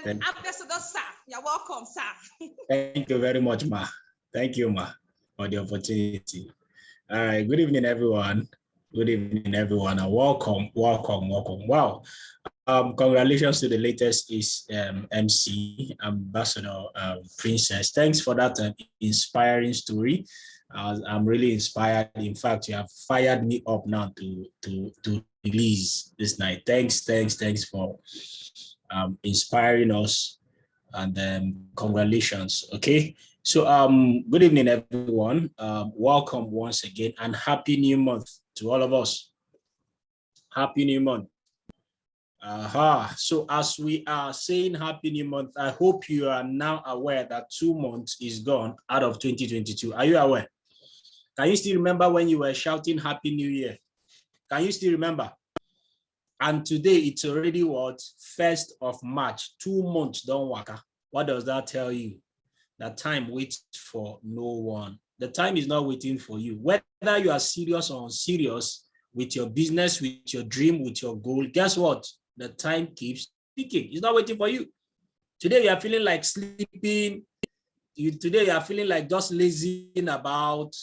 Ambassador sir, you're welcome, sir. Thank you very much, Ma. Thank you, Ma, for the opportunity. All right, good evening, everyone. Good evening, everyone, and welcome. Wow. Congratulations to the latest MC, Ambassador Princess. Thanks for that inspiring story. I'm really inspired. In fact, you have fired me up now to release this night. Thanks for inspiring us, and congratulations. Okay, so good evening, everyone. Welcome once again, and happy new month to all of us. Happy new month. So as we are saying happy new month, I hope you are now aware that 2 months is gone out of 2022. Are you aware? Can you still remember when you were shouting happy new year? Can you still remember? And today it's already what? 1st of March. 2 months don't work. What does that tell you? That time waits for no one. The time is not waiting for you. Whether you are serious or unserious with your business, with your dream, with your goal, guess what? The time keeps ticking. It's not waiting for you. Today you are feeling like sleeping. Today you are feeling like just lazing about.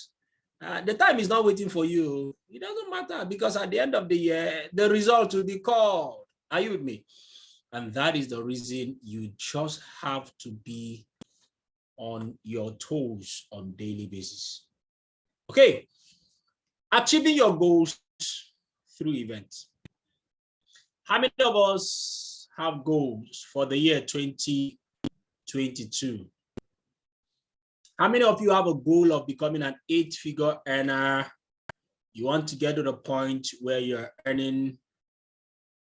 The time is not waiting for you. It doesn't matter, because at the end of the year, the result will be called. Are you with me? And that is the reason you just have to be on your toes on a daily basis. Okay. Achieving your goals through events. How many of us have goals for the year 2022? How many of you have a goal of becoming an 8-figure earner? You want to get to the point where you're earning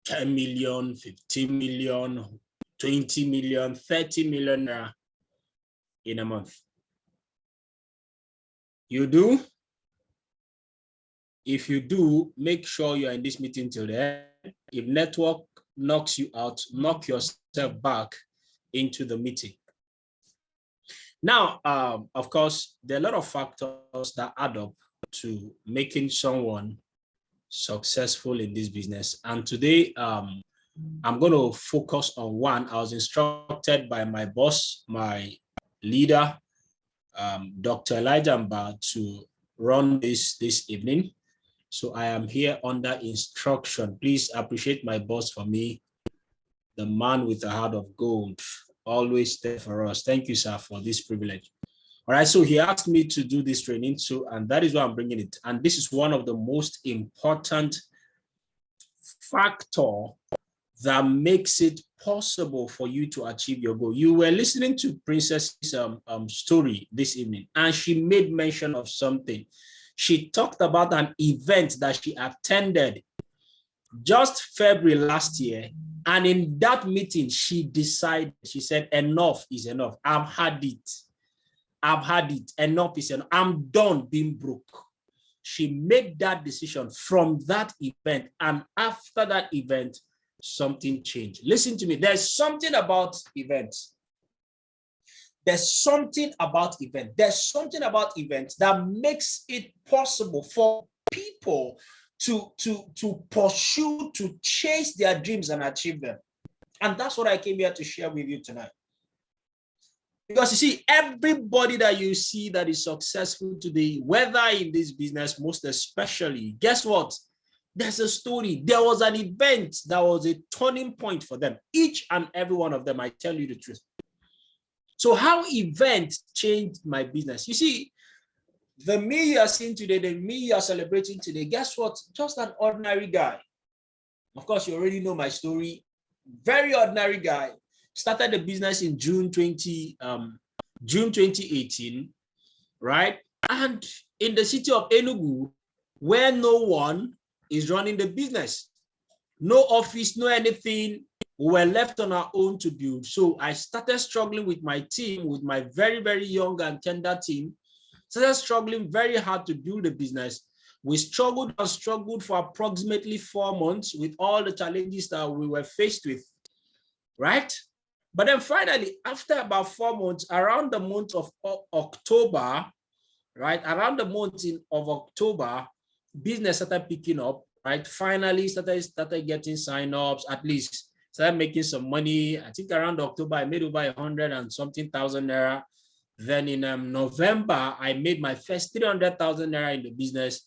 10 million, 15 million, 20 million, 30 million in a month. You do? If you do, make sure you're in this meeting till the end. If network knocks you out, knock yourself back into the meeting. Now, of course, there are a lot of factors that add up to making someone successful in this business. And today, I'm going to focus on one. I was instructed by my boss, my leader, Dr. Elijah Mba, to run this evening. So I am here under instruction. Please appreciate my boss for me, the man with a heart of gold, always there for us. Thank you, sir, for this privilege. All right, so he asked me to do this training, and that is why I'm bringing it. And this is one of the most important factors that makes it possible for you to achieve your goal. You were listening to Princess's story this evening, and she made mention of something. She talked about an event that she attended just February last year. And in that meeting, she decided, she said, enough is enough. I've had it. Enough is enough. I'm done being broke. She made that decision from that event. And after that event, something changed. Listen to me. There's something about events. There's something about events that makes it possible for people to pursue, to chase their dreams and achieve them. And that's what I came here to share with you tonight. Because you see, everybody that you see that is successful today, whether in this business, most especially, guess what? There's a story. There was an event that was a turning point for them. Each and every one of them, I tell you the truth. So how events changed my business? You see, the me you are seeing today, the me you are celebrating today, guess what? Just an ordinary guy. Of course, you already know my story. Very ordinary guy. Started the business in June 2018, right? And in the city of Enugu, where no one is running the business. No office, no anything. We were left on our own to build. So I started struggling with my team, with my very, very young and tender team. Started struggling very hard to build the business. We struggled and struggled for approximately 4 months with all the challenges that we were faced with, right? But then finally, after about 4 months, around the month of October, right? Around the month of October, business started picking up, right? Finally started getting sign-ups, at least started making some money. I think around October, I made over 100 and something thousand naira. Then in November, I made my first 300,000 naira in the business.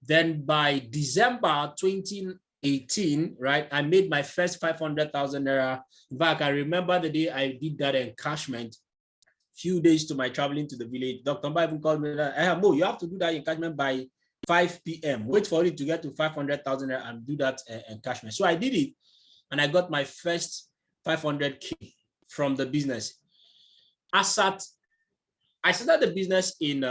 Then by December 2018, right, I made my first 500,000 naira. In fact, I remember the day I did that encashment, few days to my traveling to the village. Dr. Mba even called me that, hey, Mo, you have to do that encashment by 5 p.m. Wait for it to get to 500,000 and do that encashment. So I did it, and I got my first 500K from the business. I started the business in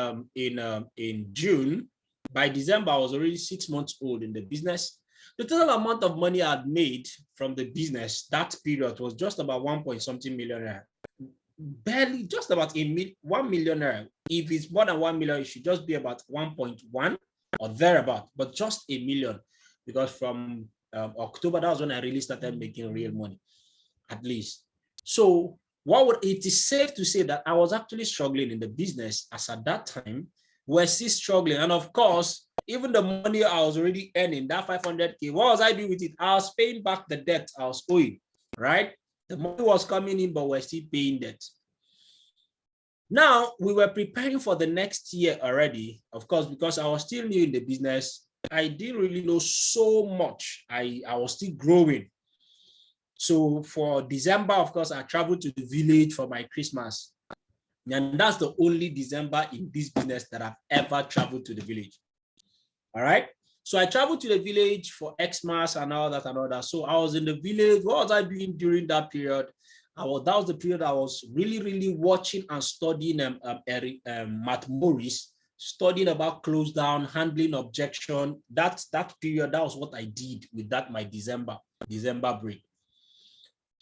June. By December, I was already 6 months old in the business. The total amount of money I'd made from the business that period was just about 1 point something million. Barely, just about 1 million. If it's more than 1 million, it should just be about 1.1 or thereabout, but just a million, because from October, that was when I really started making real money, at least. So it is safe to say that I was actually struggling in the business, as at that time we're still struggling. And of course, even the money I was already earning, that 500K, what was I doing with it? I was paying back the debt I was owing, right? The money was coming in, but we're still paying debt. Now, we were preparing for the next year already, of course, because I was still new in the business. I didn't really know so much. I was still growing. So for December, of course, I traveled to the village for my Christmas. And that's the only December in this business that I've ever traveled to the village. All right. So I traveled to the village for Xmas and all that and all that. So I was in the village. What was I doing during that period? That was the period I was really watching and studying Matt Morris, studying about close down, handling objection. That period, that was what I did with that my December break.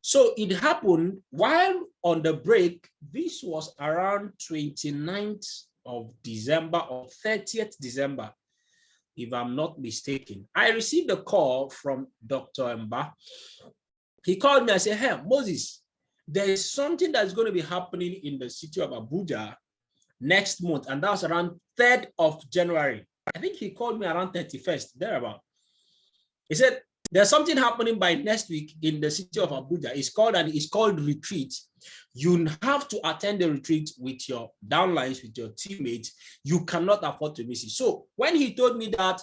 So it happened while on the break. This was around 29th of December or 30th December, if I'm not mistaken. I received a call from Dr. Mba. He called me and said, hey, Moses, there is something that's going to be happening in the city of Abuja next month. And that was around 3rd of January. I think he called me around 31st, thereabout. He said, there's something happening by next week in the city of Abuja. It's called retreat. You have to attend the retreat with your downlines, with your teammates. You cannot afford to miss it. So when he told me that,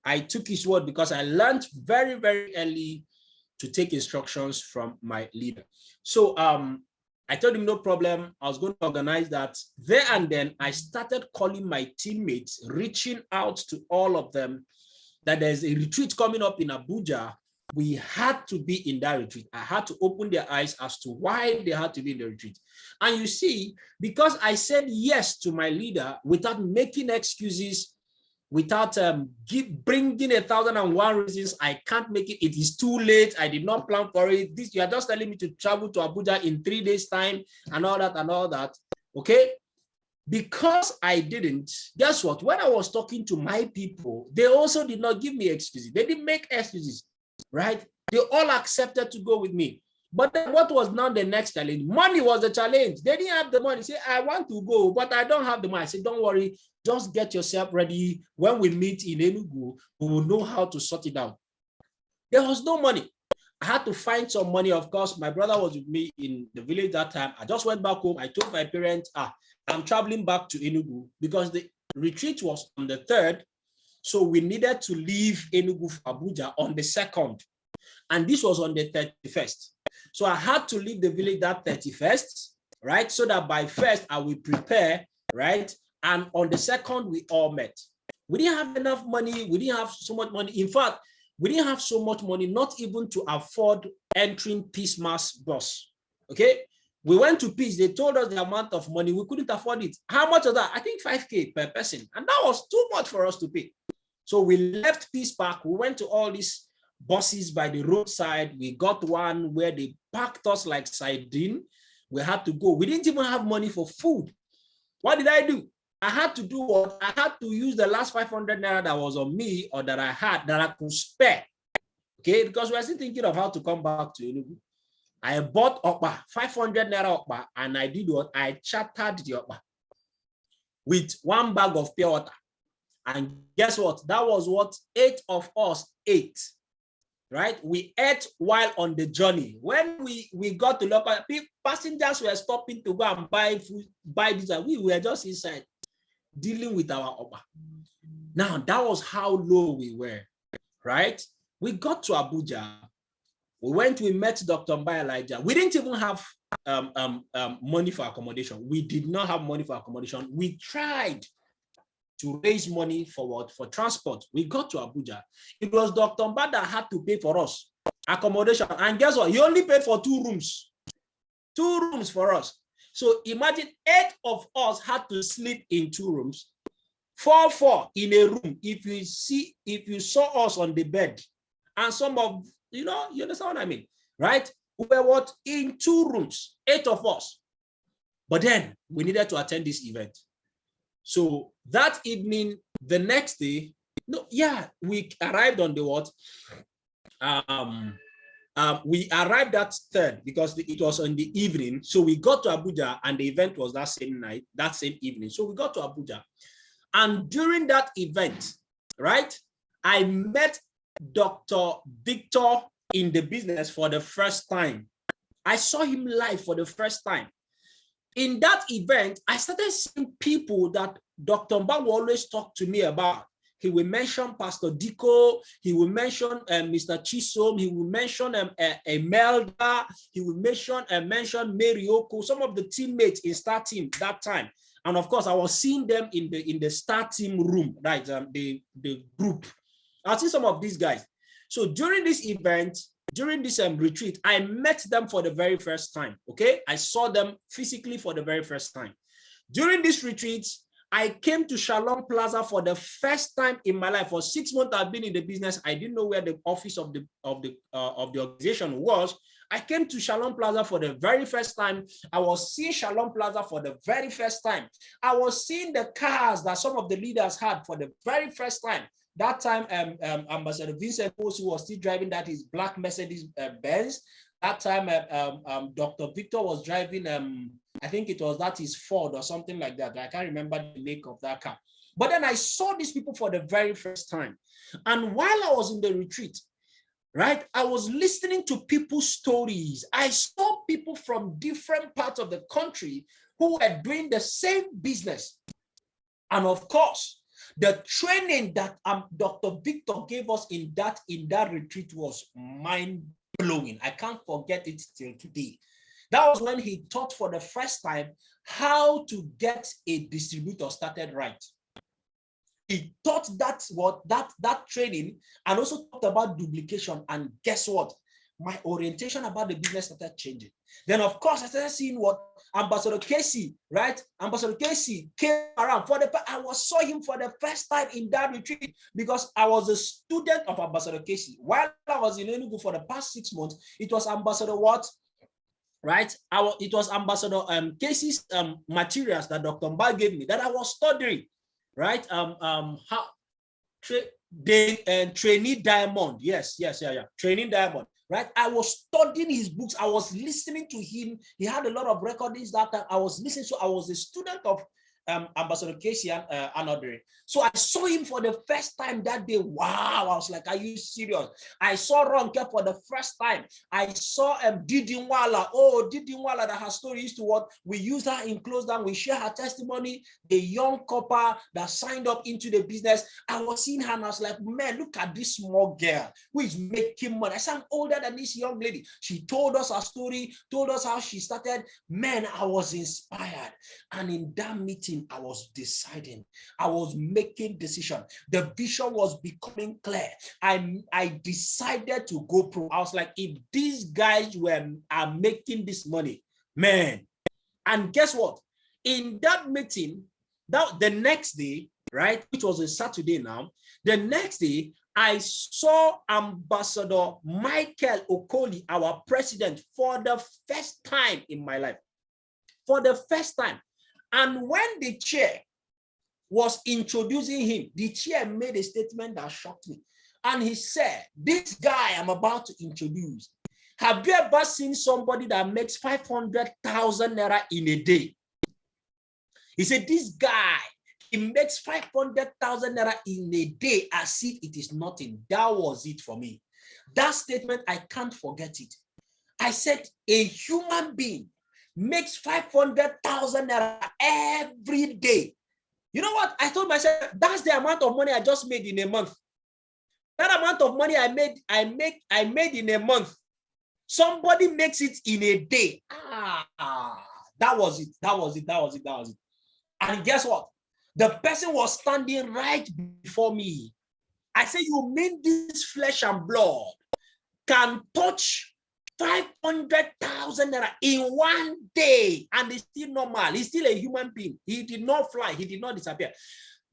I took his word, because I learned very early to take instructions from my leader. So I told him no problem. I was going to organize that. There and then I started calling my teammates, reaching out to all of them, that there's a retreat coming up in Abuja. We had to be in that retreat. I had to open their eyes as to why they had to be in the retreat. And you see, because I said yes to my leader without making excuses, without bringing 1,001 reasons, I can't make it. It is too late. I did not plan for it. You are just telling me to travel to Abuja in 3 days' time and all that. Okay? Because I didn't, guess what? When I was talking to my people, they also did not give me excuses. They didn't make excuses, right? They all accepted to go with me. But then what was now the next challenge? Money was the challenge. They didn't have the money. Say, I want to go, but I don't have the money. I said, don't worry, just get yourself ready. When we meet in Enugu, we will know how to sort it out. There was no money. I had to find some money. Of course, my brother was with me in the village that time. I just went back home. I told my parents, I'm traveling back to Enugu, because the retreat was on the 3rd. So we needed to leave Enugu for Abuja on the 2nd. And this was on the 31st. So I had to leave the village that 31st, right? So that by 1st, I will prepare, right? And on the 2nd, we all met. We didn't have enough money. We didn't have so much money. In fact, we didn't have so much money, not even to afford entering Peace Mass bus, okay? We went to Peace. They told us the amount of money. We couldn't afford it. How much of that? I think 5K per person. And that was too much for us to pay. So we left Peace Park. We went to all these buses by the roadside. We got one where they packed us like sardine. We had to go. We didn't even have money for food. What did I do? I had to do what? I had to use the last 500 naira that was on me, or that I had, that I could spare. Okay, because we're still thinking of how to come back to Enugu. I bought Okpa, 500 naira Okpa, and I did what? I chartered the Okpa with 1 bag of pure water. And guess what? That was what 8 of us ate. right? We ate while on the journey. When we got to local, passengers were stopping to go and buy food, buy this, and we were just inside dealing with our Oba. Now, that was how low we were, right? We got to Abuja. We met Dr. Mba Elijah. We didn't even have money for accommodation. We did not have money for accommodation. We tried to raise money for what? For transport. We got to Abuja. It was Dr. Mba that had to pay for us accommodation. And guess what? He only paid for 2 rooms. 2 rooms for us. So imagine 8 of us had to sleep in 2 rooms. 4 in a room. If you saw us on the bed, and some of you understand what I mean, right? We were what? In 2 rooms, 8 of us. But then we needed to attend this event. So that evening, the next day, we arrived on the what? We arrived at 3rd because it was in the evening. So we got to Abuja and the event was that same night, that same evening. So we got to Abuja. And during that event, right, I met Dr. Victor in the business for the first time. I saw him live for the first time. In that event, I started seeing people that Dr. Mba will always talk to me about. He will mention Pastor Diko. He will mention Mr. Chisom. He will mention Imelda. He will mention Mary Oko, some of the teammates in Star Team that time. And of course, I was seeing them in the Star Team room, right? The group. I see some of these guys. So during this event, during this retreat, I met them for the very first time. Okay, I saw them physically for the very first time. During this retreat, I came to Shalom Plaza for the first time in my life. For 6 months, I've been in the business. I didn't know where the office of the organization was. I came to Shalom Plaza for the very first time. I was seeing Shalom Plaza for the very first time. I was seeing the cars that some of the leaders had for the very first time. That time, Ambassador Vincent Osu was still driving that his black Mercedes Benz. That time, Dr. Victor was driving, I think it was his Ford or something like that. I can't remember the make of that car. But then I saw these people for the very first time. And while I was in the retreat, right, I was listening to people's stories. I saw people from different parts of the country who were doing the same business. And of course, the training that Dr. Victor gave us in that retreat was mind-blowing. I can't forget it till today. That was when he taught for the first time how to get a distributor started right. He taught that training and also talked about duplication. And guess what? My orientation about the business started changing. Then, of course, I started seeing what Ambassador Casey, right? Ambassador Casey came around I saw him for the first time in that retreat because I was a student of Ambassador Casey. While I was in Enugu for the past 6 months, it was Ambassador what? Right? It was Ambassador Casey's materials that Dr. Mba gave me that I was studying, right? Trainee Diamond. Yes. Training Diamond. Right? I was studying his books. I was listening to him. He had a lot of recordings that time. I was listening. So I was a student of Ambassador Casey and Anodre. So I saw him for the first time that day. Wow. I was like, are you serious? I saw Ronke for the first time. I saw Didi Nwala. Oh, Didi Nwala, that her story used to what? We use her in close down. We share her testimony. The young couple that signed up into the business. I was seeing her and I was like, man, look at this small girl who is making money. I said, I'm older than this young lady. She told us her story, told us how she started. Man, I was inspired. And in that meeting, I was deciding. I was making decision. The vision was becoming clear. I decided to go pro. I was like, if these guys are making this money, man. And guess what? In that meeting, the next day, right, which was a Saturday now, the next day, I saw Ambassador Michael Okoli, our president, for the first time in my life. For the first time. And when the chair was introducing him, the chair made a statement that shocked me. And he said, this guy I'm about to introduce, have you ever seen somebody that makes 500,000 naira in a day? He said, this guy, he makes 500,000 naira in a day as if it is nothing. That was it for me. That statement, I can't forget it. I said, a human being makes 500,000 naira every day. You know what? I told myself, that's the amount of money I just made in a month. That amount of money I made in a month. Somebody makes it in a day. That was it. And guess what? The person was standing right before me. I said, you mean this flesh and blood can touch 500,000 naira in one day, and it's still normal. He's still a human being. He did not fly. He did not disappear.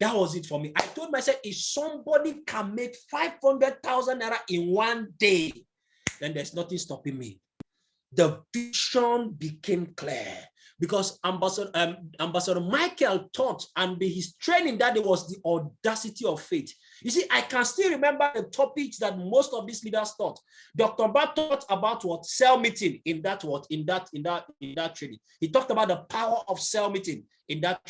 That was it for me. I told myself, if somebody can make 500,000 naira in one day, then there's nothing stopping me. The vision became clear because Ambassador Michael taught, and his training that day was the audacity of faith. You see, I can still remember the topics that most of these leaders taught. Dr. Bat taught about what cell meeting in that training. He talked about the power of cell meeting in that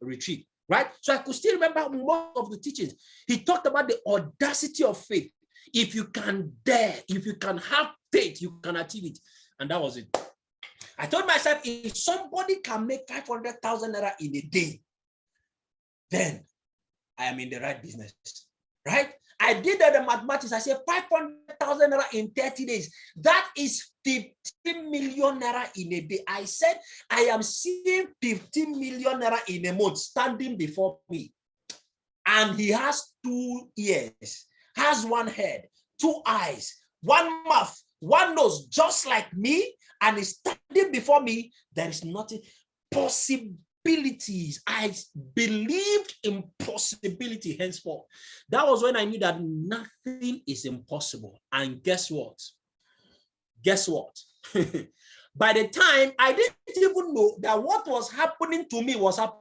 retreat, right? So I could still remember most of the teachings. He talked about the audacity of faith. If you can dare, if you can have faith, you can achieve it. And that was it. I told myself, if somebody can make 500,000 naira in a day, then I am in the right business, right? I did the mathematics. I said 500,000 naira in 30 days. That is 15 million naira in a day. I said, I am seeing 15 million naira in a month standing before me. And he has 2 ears, has 1 head, 2 eyes, 1 mouth, 1 nose, just like me, and is standing before me. There is nothing. Possibilities. I believed in possibility henceforth. That was when I knew that nothing is impossible. And guess what? Guess what? By the time, I didn't even know that what was happening to me was happening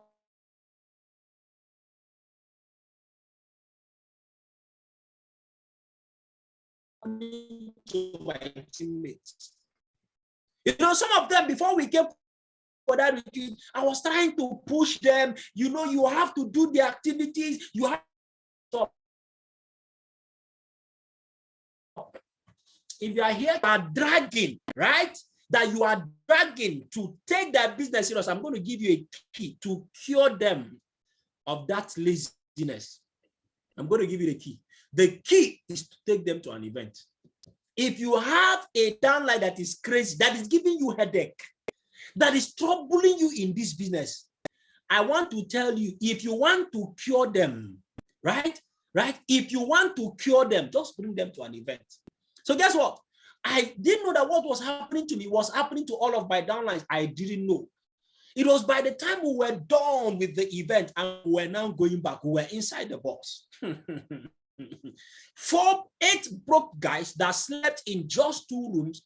to my teammates. You know, some of them, before we came for that retreat, I was trying to push them. You know, you have to do the activities. You have to. If you are here, you are dragging, right? That you are dragging to take that business serious. I'm going to give you a key to cure them of that laziness. I'm going to give you the key. The key is to take them to an event. If you have a downline that is crazy, that is giving you headache, that is troubling you in this business, I want to tell you, if you want to cure them, right? If you want to cure them, just bring them to an event. So guess what? I didn't know that what was happening to me was happening to all of my downlines. I didn't know. It was by the time we were done with the event and we were now going back, we were inside the bus. 8 broke guys that slept in just 2 rooms.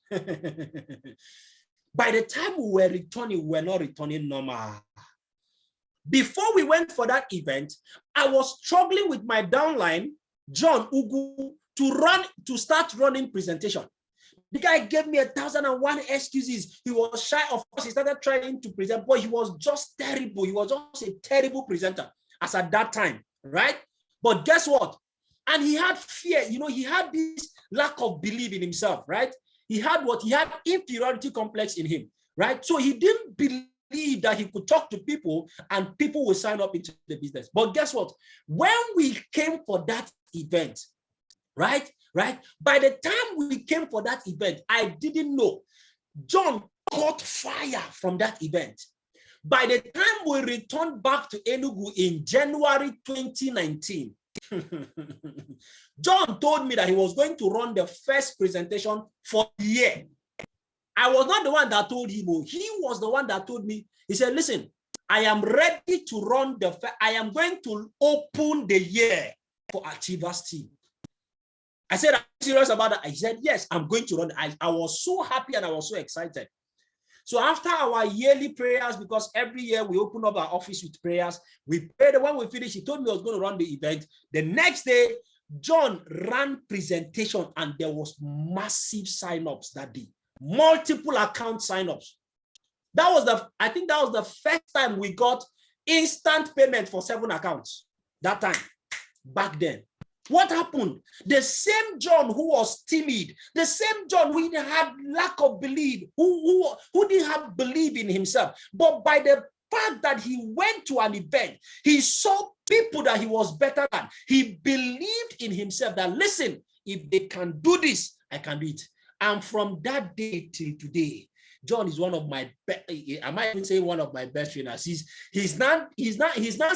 By the time we were returning, we were not returning normal. Before we went for that event, I was struggling with my downline, John Ugu, to start running presentation. The guy gave me 1,001 excuses. He was shy. Of course, he started trying to present, but he was just terrible. He was just a terrible presenter as at that time, right? But guess what? And he had fear. You know, he had this lack of belief in himself, right? He had inferiority complex in him, right? So he didn't believe that he could talk to people and people will sign up into the business. But guess what? When we came for that event, right? By the time we came for that event, I didn't know. John caught fire from that event. By the time we returned back to Enugu in January 2019, John told me that he was going to run the first presentation for the year. I was not the one that told him. He was the one that told me. He said, listen, I am ready to run I am going to open the year for Achievers team. I said, are you serious about that? I said, yes, I'm going to run. I was so happy and I was so excited. So after our yearly prayers, because every year we open up our office with prayers, we prayed. When we finished, he told me I was going to run the event. The next day, John ran presentation and there was massive signups that day. Multiple account signups. I think that was the first time we got instant payment for 7 accounts. That time, back then. What happened? The same John who was timid, the same John who had lack of belief, who didn't have belief in himself, but by the fact that he went to an event, he saw people that he was better than. He believed in himself that, listen, if they can do this, I can do it. And from that day till today, John is one of my best. I might even say one of my best trainers. He's not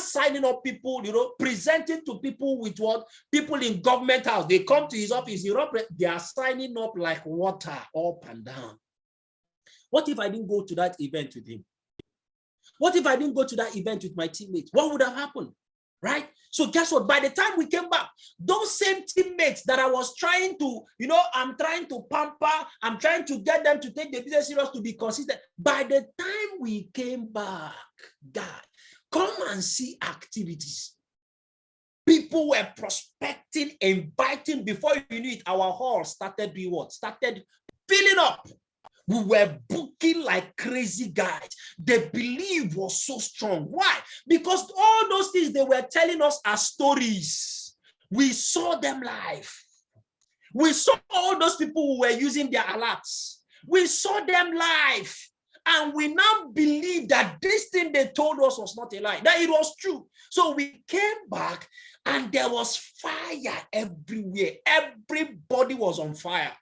signing up people, presenting to people with what people in government house. They come to his office, they are signing up like water up and down. What if I didn't go to that event with him? What if I didn't go to that event with my teammates? What would have happened? Right? So guess what? By the time we came back, those same teammates that I was trying to, I'm trying to pamper, I'm trying to get them to take the business serious, to be consistent. By the time we came back, God, come and see activities. People were prospecting, inviting. Before you knew it, our hall started doing what? Started filling up. We were booking like crazy guys. The belief was so strong. Why? Because all those things they were telling us are stories. We saw them live. We saw all those people who were using their alerts. We saw them live. And we now believe that this thing they told us was not a lie, that it was true. So we came back and there was fire everywhere. Everybody was on fire.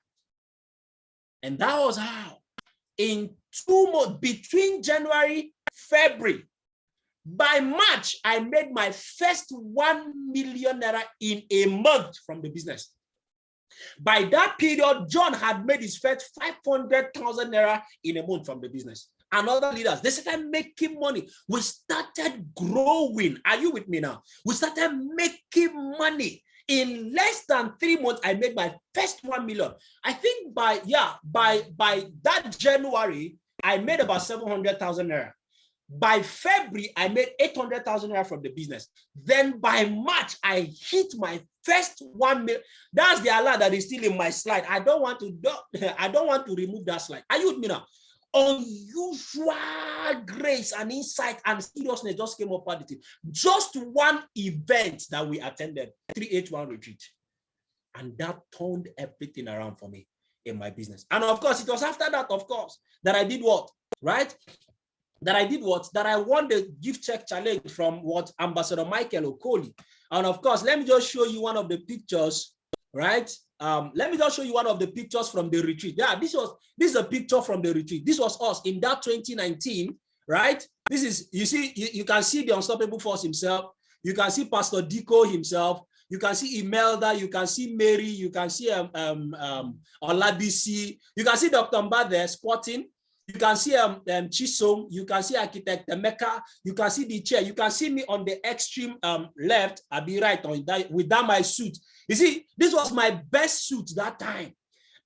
And that was how, in 2 months, between January, February, by March, I made my first 1 million naira in a month from the business. By that period, John had made his first 500,000 naira in a month from the business. And other leaders, they started making money. We started growing. Are you with me now? We started making money. In less than 3 months, I made my first 1 million. I think by that January, I made about 700,000 naira. By February, I made 800,000 naira from the business. Then by March, I hit my first 1 million. That's the alert that is still in my slide. I don't want to remove that slide. Are you with me now? Unusual grace and insight and seriousness just came up at the team. Just one event that we attended, 381 retreat. And that turned everything around for me in my business. And of course, it was after that, of course, that I did what? Right? That I won the gift check challenge from what? Ambassador Michael Okoli. And of course, let me just show you one of the pictures, right? Let me just show you one of the pictures from the retreat. Yeah, this is a picture from the retreat. This was us in that 2019, right? This is, you can see the Unstoppable Force himself. You can see Pastor Diko himself. You can see Imelda. You can see Mary. You can see Olabisi. You can see Dr. Mba there sporting. You can see Chisom. You can see Architect Emeka. You can see the chair. You can see me on the extreme left. I'll be right on that with that my suit. You see, this was my best suit that time.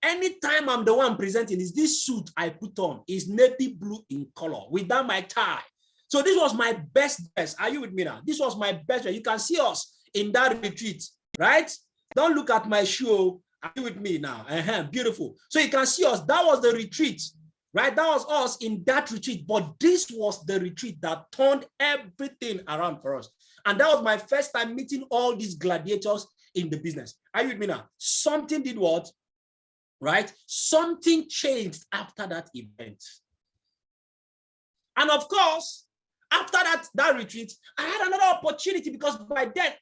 Anytime I'm the one presenting, is this suit I put on is navy blue in color with that my tie. So this was my best dress. Are you with me now? This was my best dress. You can see us in that retreat, right? Don't look at my shoe. Are you with me now? Beautiful. So you can see us. That was the retreat. Right, that was us in that retreat, but this was the retreat that turned everything around for us. And that was my first time meeting all these gladiators in the business. Are you with me now? Something did what? Right? Something changed after that event. And of course, after that retreat, I had another opportunity because by then,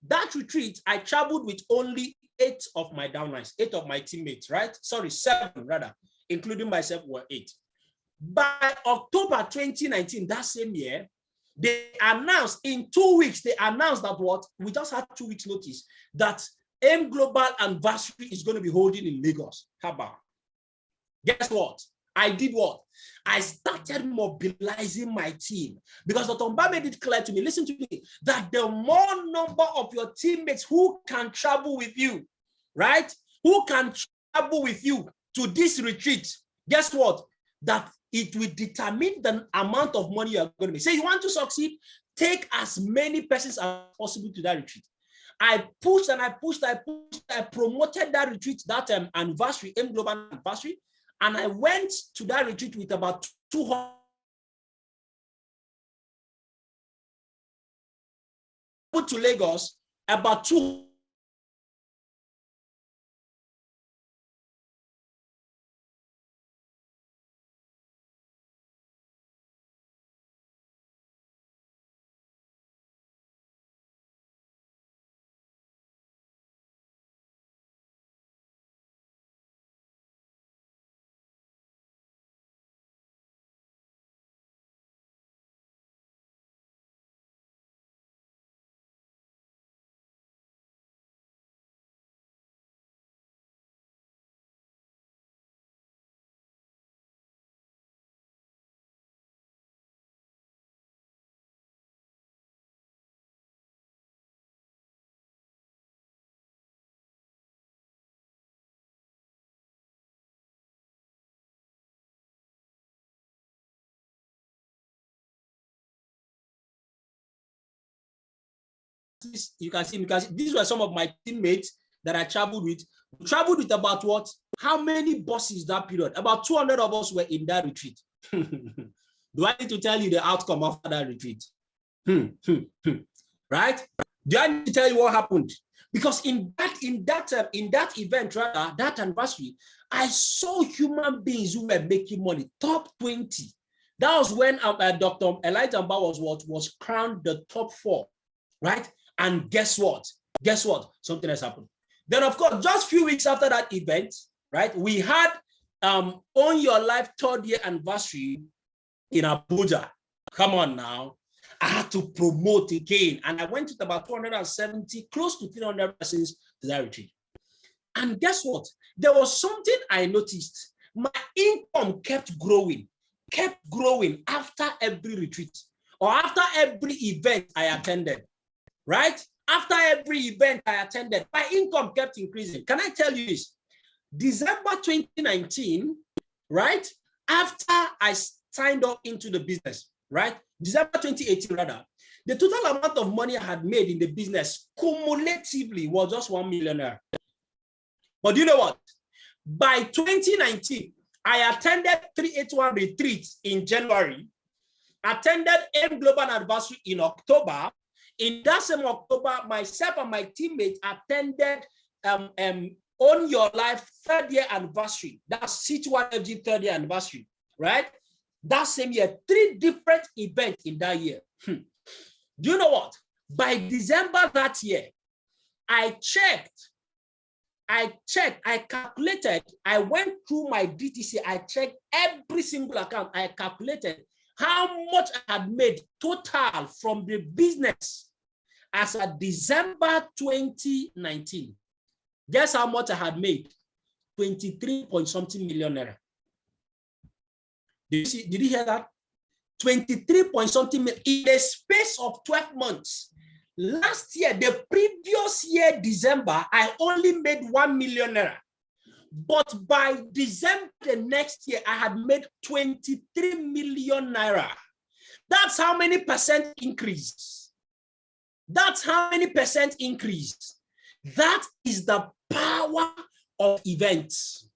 that retreat, I traveled with only 8 of my downlines, 8 of my teammates, right? Sorry, 7 rather. Including myself, were 8. By October 2019, that same year, they announced in 2 weeks, they announced that what? We just had 2 weeks notice that M Global Anniversary is going to be holding in Lagos. How about? Guess what? I did what? I started mobilizing my team because Dr. Mba made it clear to me, listen to me, that the more number of your teammates who can travel with you, right? Who can travel with you to this retreat, guess what? That it will determine the amount of money you are going to make. Say you want to succeed, take as many persons as possible to that retreat. I pushed and I pushed, I promoted that retreat, that anniversary, M Global Anniversary, and I went to that retreat with about 200 to Lagos, about 200 you can see, these were some of my teammates that I traveled with. We traveled with about what? How many buses that period? About 200 of us were in that retreat. Do I need to tell you the outcome after that retreat? Right? Do I need to tell you what happened? Because in that event, rather, that anniversary, I saw human beings who were making money, top 20. That was when Dr. Elijah Mba was crowned the top 4, right? And guess what? Guess what? Something has happened. Then, of course, just a few weeks after that event, right, we had On Your Life 3rd year anniversary in Abuja. Come on now. I had to promote again. And I went with about 270, close to 300 persons to that retreat. And guess what? There was something I noticed. My income kept growing after every retreat or after every event I attended, right? After every event I attended, my income kept increasing. Can I tell you this? December 2019, right? After I signed up into the business, right? December 2018, rather, the total amount of money I had made in the business cumulatively was just 1 million naira. But you know what? By 2019, I attended 381 retreats in January, attended M Global Anniversary in October. In that same October, myself and my teammates attended On Your Life 3rd year anniversary. That's C2FG 3rd year anniversary, right? That same year, 3 different events in that year. Do you know what? By December that year, I calculated, I went through my DTC, I checked every single account, I calculated how much I had made total from the business as of December 2019. Guess how much I had made? 23 point something million naira. Did you hear that? 23 point something million in the space of 12 months. Last year, the previous year, December, I only made 1 million naira. But by December the next year, I had made 23 million naira. That's how many percent increase. That's how many percent increase. That is the power of events.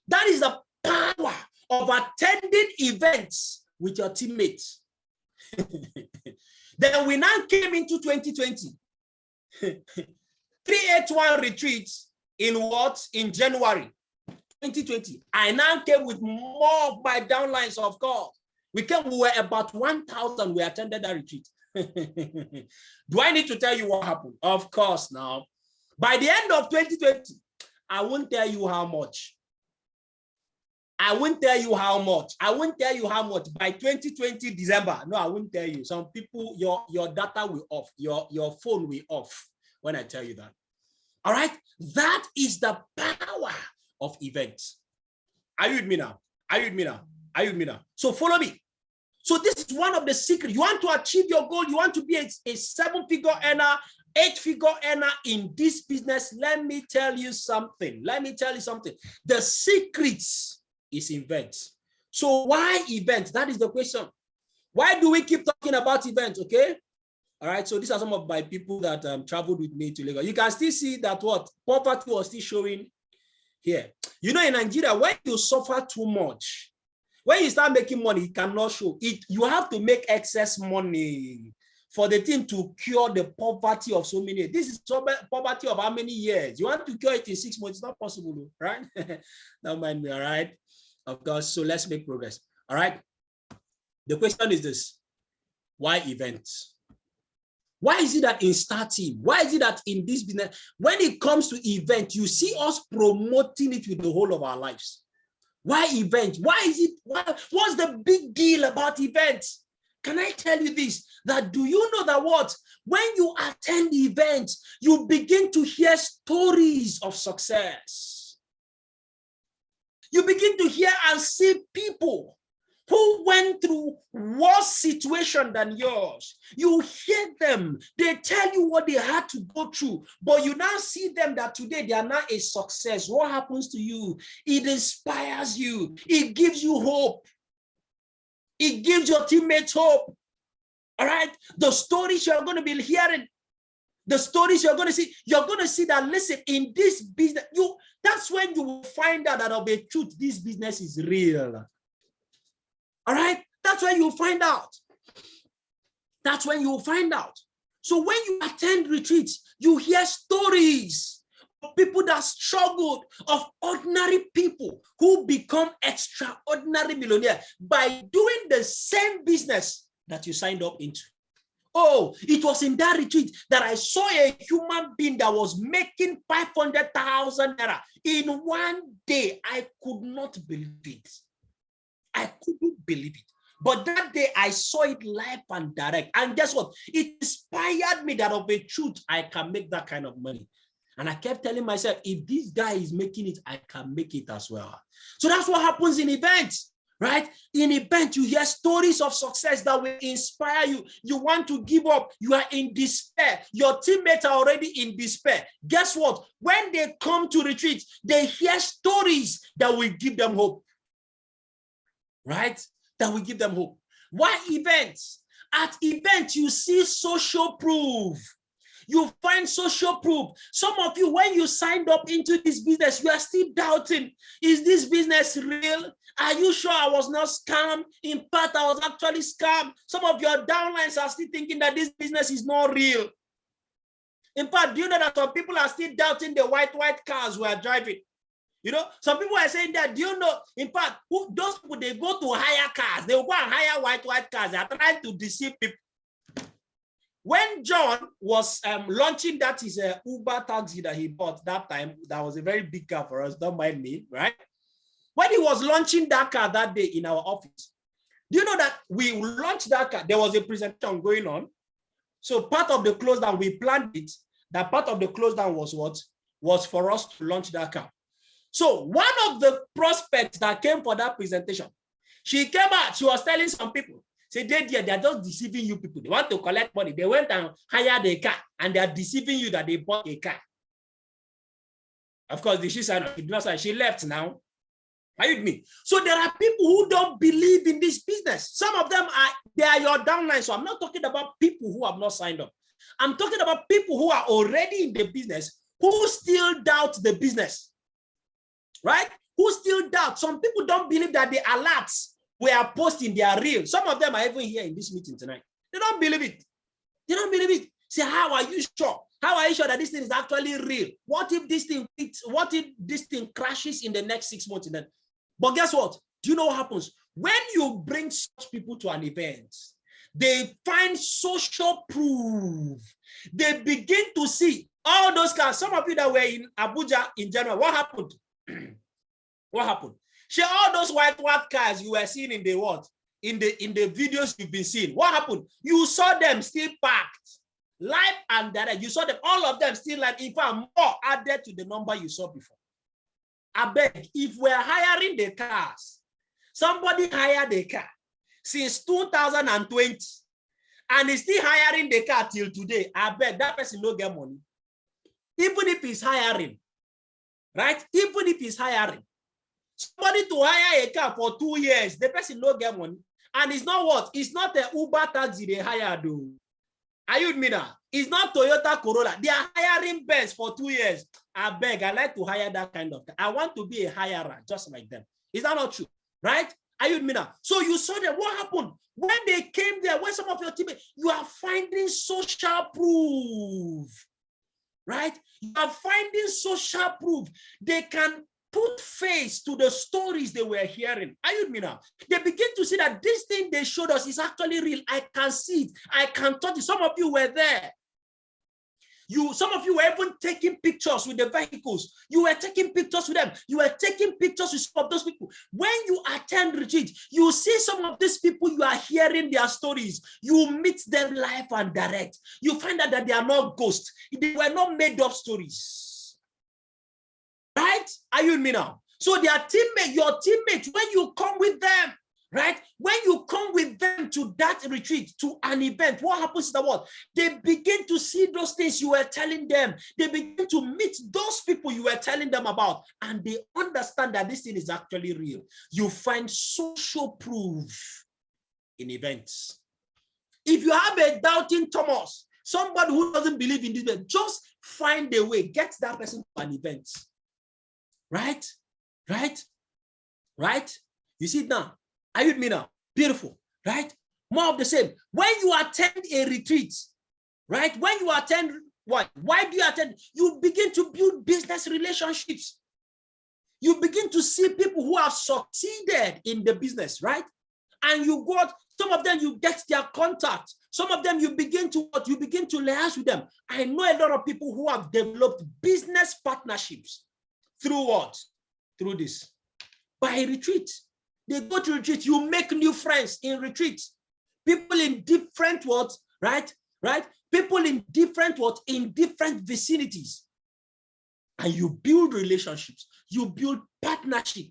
That is the power of attending events with your teammates. Then we now came into 2020. 381 retreats in what? In January 2020. I now came with more of my downlines, of course. We were about 1,000. We attended that retreat. Do I need to tell you what happened? Of course now. By the end of 2020, I won't tell you how much. I won't tell you how much. I won't tell you how much by 2020 December. No, I won't tell you. Some people, your data will off, your phone will off when I tell you that. All right? That is the power of events. Are you with me now? Are you with me now? Are you with me now? So follow me. So this is one of the secrets. You want to achieve your goal. You want to be a 7-figure earner, 8-figure earner in this business. Let me tell you something. Let me tell you something. The secrets is events. So why events? That is the question. Why do we keep talking about events? Okay. All right. So these are some of my people that traveled with me to Lagos. You can still see that what poverty was still showing here. You know, in Nigeria, when you suffer too much, when you start making money, it cannot show it. You have to make excess money for the thing to cure the poverty of so many. This is poverty of how many years? You want to cure it in 6 months? It's not possible, right? Don't mind me. All right. Of course. So let's make progress. All right. The question is this: why events? Why is it that in starting? Why is it that in this business, when it comes to event, you see us promoting it with the whole of our lives? Why events? Why is it? What's the big deal about events? Can I tell you this? That do you know that what? When you attend events, you begin to hear stories of success. You begin to hear and see people who went through worse situation than yours. You hear them. They tell you what they had to go through, but you now see them that today they are now a success. What happens to you? It inspires you. It gives you hope. It gives your teammates hope. All right? The stories you're going to be hearing, the stories you're going to see that, listen, in this business, that's when you will find out that of the truth, this business is real. All right? That's when you'll find out. That's when you'll find out. So when you attend retreats, you hear stories of people that struggled, of ordinary people who become extraordinary millionaires by doing the same business that you signed up into. Oh, it was in that retreat that I saw a human being that was making 500,000 naira in one day. I could not believe it. I couldn't believe it. But that day I saw it live and direct. And guess what? It inspired me that of a truth, I can make that kind of money. And I kept telling myself, if this guy is making it, I can make it as well. So that's what happens in events. Right? In event, you hear stories of success that will inspire you. You want to give up. You are in despair. Your teammates are already in despair. Guess what? When they come to retreat, they hear stories that will give them hope. Right? That will give them hope. Why events? At events, you see social proof. You find social proof. Some of you, when you signed up into this business, you are still doubting, is this business real? Are you sure I was not scammed? In fact, I was actually scammed. Some of your downlines are still thinking that this business is not real. In fact, do you know that some people are still doubting the white cars we are driving? You know, some people are saying that, do you know, in fact, those people, they go to hire cars. They go and hire white cars. They are trying to deceive people. When John was launching that is a Uber taxi that he bought that time, that was a very big car for us, don't mind me, right? When he was launching that car that day in our office, do you know that we launched that car? There was a presentation going on. So part of the close down, we planned it. That part of the close down was what? Was for us to launch that car. So one of the prospects that came for that presentation, she came out, she was telling some people, say, they are just deceiving you people. They want to collect money. They went and hired a car and they are deceiving you that they bought a car. Of course, she said, she left now. Are you with me? So there are people who don't believe in this business. Some of them they are your downline. So I'm not talking about people who have not signed up. I'm talking about people who are already in the business, who still doubt the business. Right? Who still doubt. Some people don't believe that the alerts we are posting, they are real. Some of them are even here in this meeting tonight. They don't believe it. They don't believe it. Say, how are you sure? How are you sure that this thing is actually real? What if this thing crashes in the next 6 months? But guess what? Do you know what happens? When you bring such people to an event, they find social proof. They begin to see all those cars. Some of you that were in Abuja in January, what happened? What happened? Share all those white cars you were seeing in the what? In the videos you've been seeing. What happened? You saw them still parked, live and direct. You saw them, all of them still like, in fact, more added to the number you saw before. I beg, if we're hiring the cars, somebody hired a car since 2020 and is still hiring the car till today, I beg that person no get money. Even if he's hiring, right? Even if he's hiring. Somebody to hire a car for 2 years, the person no get money. And it's not what? It's not a Uber taxi they hire, though. Are you with me now? It's not Toyota Corolla. They are hiring Benz for 2 years. I beg, I like to hire that kind of car. I want to be a hirer, just like them. Is that not true? Right? Are you with me now? So you saw them. What happened? When they came there, when some of your teammates, you are finding social proof. Right? You are finding social proof. They can put face to the stories they were hearing. Are you with me now? They begin to see that this thing they showed us is actually real. I can see it. I can touch it. Some of you were there. Some of you were even taking pictures with the vehicles. You were taking pictures with them. You were taking pictures with some of those people. When you attend retreat, you see some of these people, you are hearing their stories. You meet them live and direct. You find out that they are not ghosts. They were not made up stories. Right? Are you with me now? So their teammate, your teammates, when you come with them, right? When you come with them to that retreat, to an event, what happens is that what? They begin to see those things you were telling them. They begin to meet those people you were telling them about, and they understand that this thing is actually real. You find social proof in events. If you have a doubting Thomas, somebody who doesn't believe in this, just find a way, get that person to an event. Right? Right? Right? You see it now? Are you with me now? Beautiful. Right? More of the same. When you attend a retreat, right? When you attend, what? Why do you attend? You begin to build business relationships. You begin to see people who have succeeded in the business, right? And you got, some of them you get their contact. Some of them you begin to what? You begin to liaise with them. I know a lot of people who have developed business partnerships through what? Through this. By retreat. They go to retreat. You make new friends in retreats. People in different what? Right? Right? People in different what? In different vicinities. And you build relationships. You build partnership.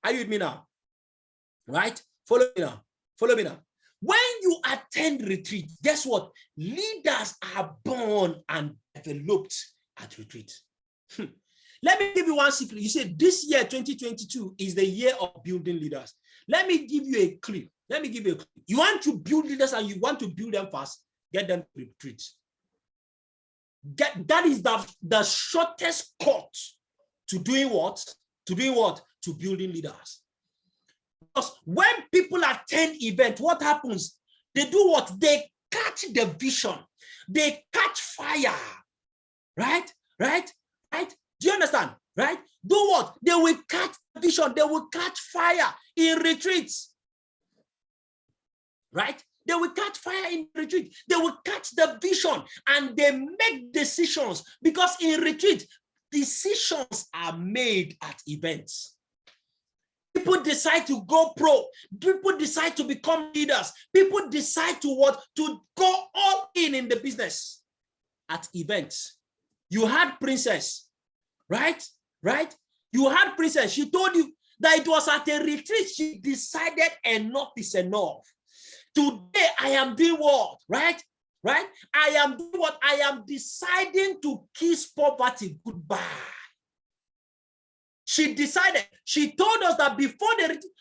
Are you with me now? Right? Follow me now. Follow me now. When you attend retreat, guess what? Leaders are born and developed at retreat. Let me give you one secret. You said this year, 2022, is the year of building leaders. Let me give you a clue. Let me give you a clue. You want to build leaders and you want to build them fast, get them to retreat. That is the shortest cut to doing what? To doing what? To building leaders. Because when people attend events, what happens? They do what? They catch the vision. They catch fire. Right? Right? Right? Do you understand? Right? Do what? They will catch the vision. They will catch fire in retreats. Right? They will catch fire in retreat. They will catch the vision and they make decisions, because in retreat, decisions are made at events. People decide to go pro. People decide to become leaders. People decide to what? To go all in the business at events. You had Princess, right? Right? You had Princess. She told you that it was at a retreat. She decided enough is enough. Today, I am doing what? Right? Right? I am doing what? I am deciding to kiss poverty goodbye. She decided, she told us that before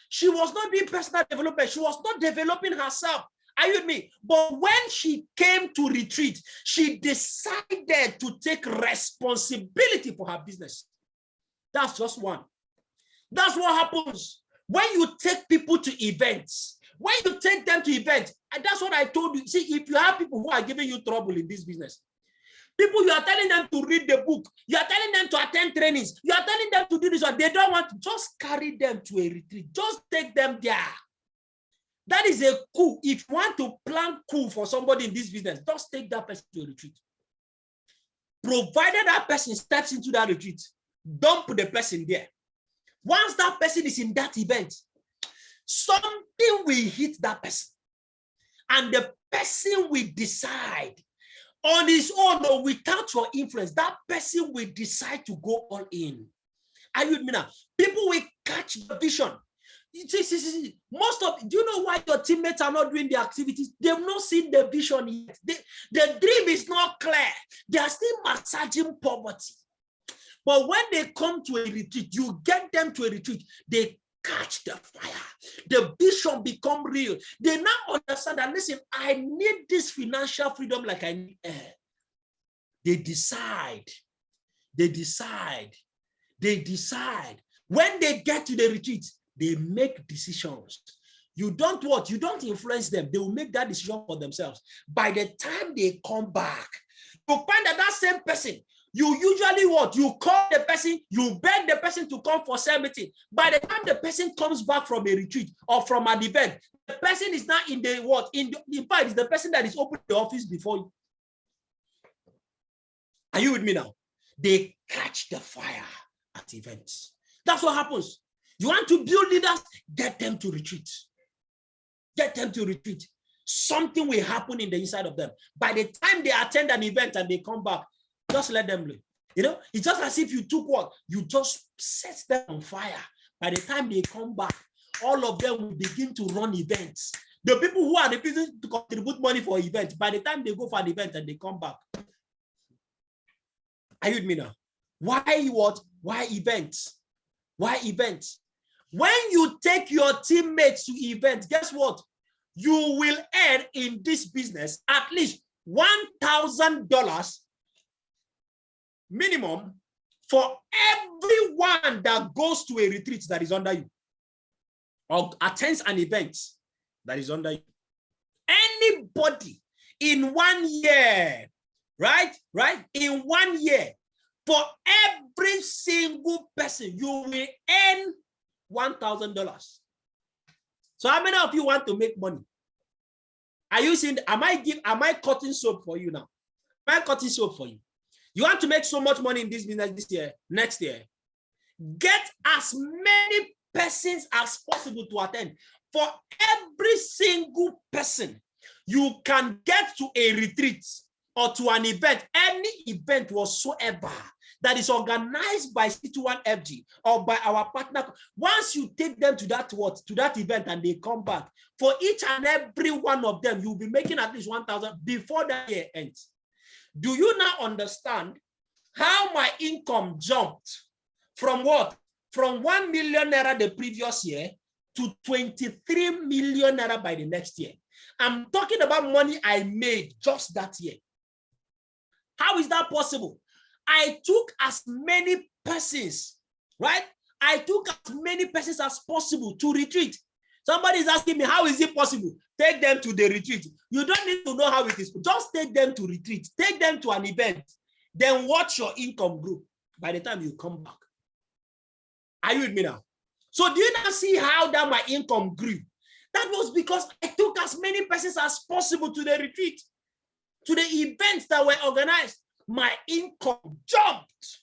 she was not doing personal development. She was not developing herself. Are you with me? But when she came to retreat, she decided to take responsibility for her business. That's just one. That's what happens when you take people to events. When you take them to events, and that's what I told you. See, if you have people who are giving you trouble in this business, people you are telling them to read the book, you are telling them to attend trainings, you are telling them to do this, or they don't want to, just carry them to a retreat. Just take them there. That is a coup. If you want to plan coup for somebody in this business, just take that person to a retreat. Provided that person steps into that retreat, dump the person there. Once that person is in that event, something will hit that person. And the person will decide on his own or without your influence, that person will decide to go all in. Are you with me now? People will catch the vision. See, most of, do you know why your teammates are not doing the activities? They've not seen the vision yet. The dream is not clear. They are still massaging poverty. But when they come to a retreat, you get them to a retreat, they catch the fire. The vision become real. They now understand that, listen, I need this financial freedom like I need air. They decide. They decide. They decide. When they get to the retreat, they make decisions. You don't what? You don't influence them. They will make that decision for themselves. By the time they come back, you find that that same person, you usually what? You call the person, you beg the person to come for sale meeting. By the time the person comes back from a retreat or from an event, the person is not in the what? In fact, it's the person that is opening the office before you. Are you with me now? They catch the fire at events. That's what happens. You want to build leaders? Get them to retreat. Get them to retreat. Something will happen in the inside of them. By the time they attend an event and they come back, just let them live. You know, it's just as if you took what? You just set them on fire. By the time they come back, all of them will begin to run events. The people who are refusing to contribute money for events, by the time they go for an event and they come back. Are you with me now? Why what? Why events? Why events? When you take your teammates to events, guess what? You will earn in this business at least $1,000 minimum for everyone that goes to a retreat that is under you or attends an event that is under you. Anybody in 1 year, right? In 1 year, for every single person, you will earn $1,000. So how many of you want to make money? Are you seeing? Am I cutting soap for you now? Am I cutting soap for you? You want to make so much money in this business this year, next year? Get as many persons as possible to attend. For every single person, you can get to a retreat or to an event, any event whatsoever that is organized by C21FG or by our partner. Once you take them to that event and they come back, for each and every one of them, you'll be making at least 1,000 before the year ends. Do you now understand how my income jumped from what? From 1 million naira the previous year to 23 million naira by the next year. I'm talking about money I made just that year. How is that possible? I took as many persons, right? I took as many persons as possible to retreat. Somebody is asking me, how is it possible? Take them to the retreat. You don't need to know how it is. Just take them to retreat. Take them to an event. Then watch your income grow by the time you come back. Are you with me now? So do you now see how that my income grew? That was because I took as many persons as possible to the retreat, to the events that were organized. My income jumped.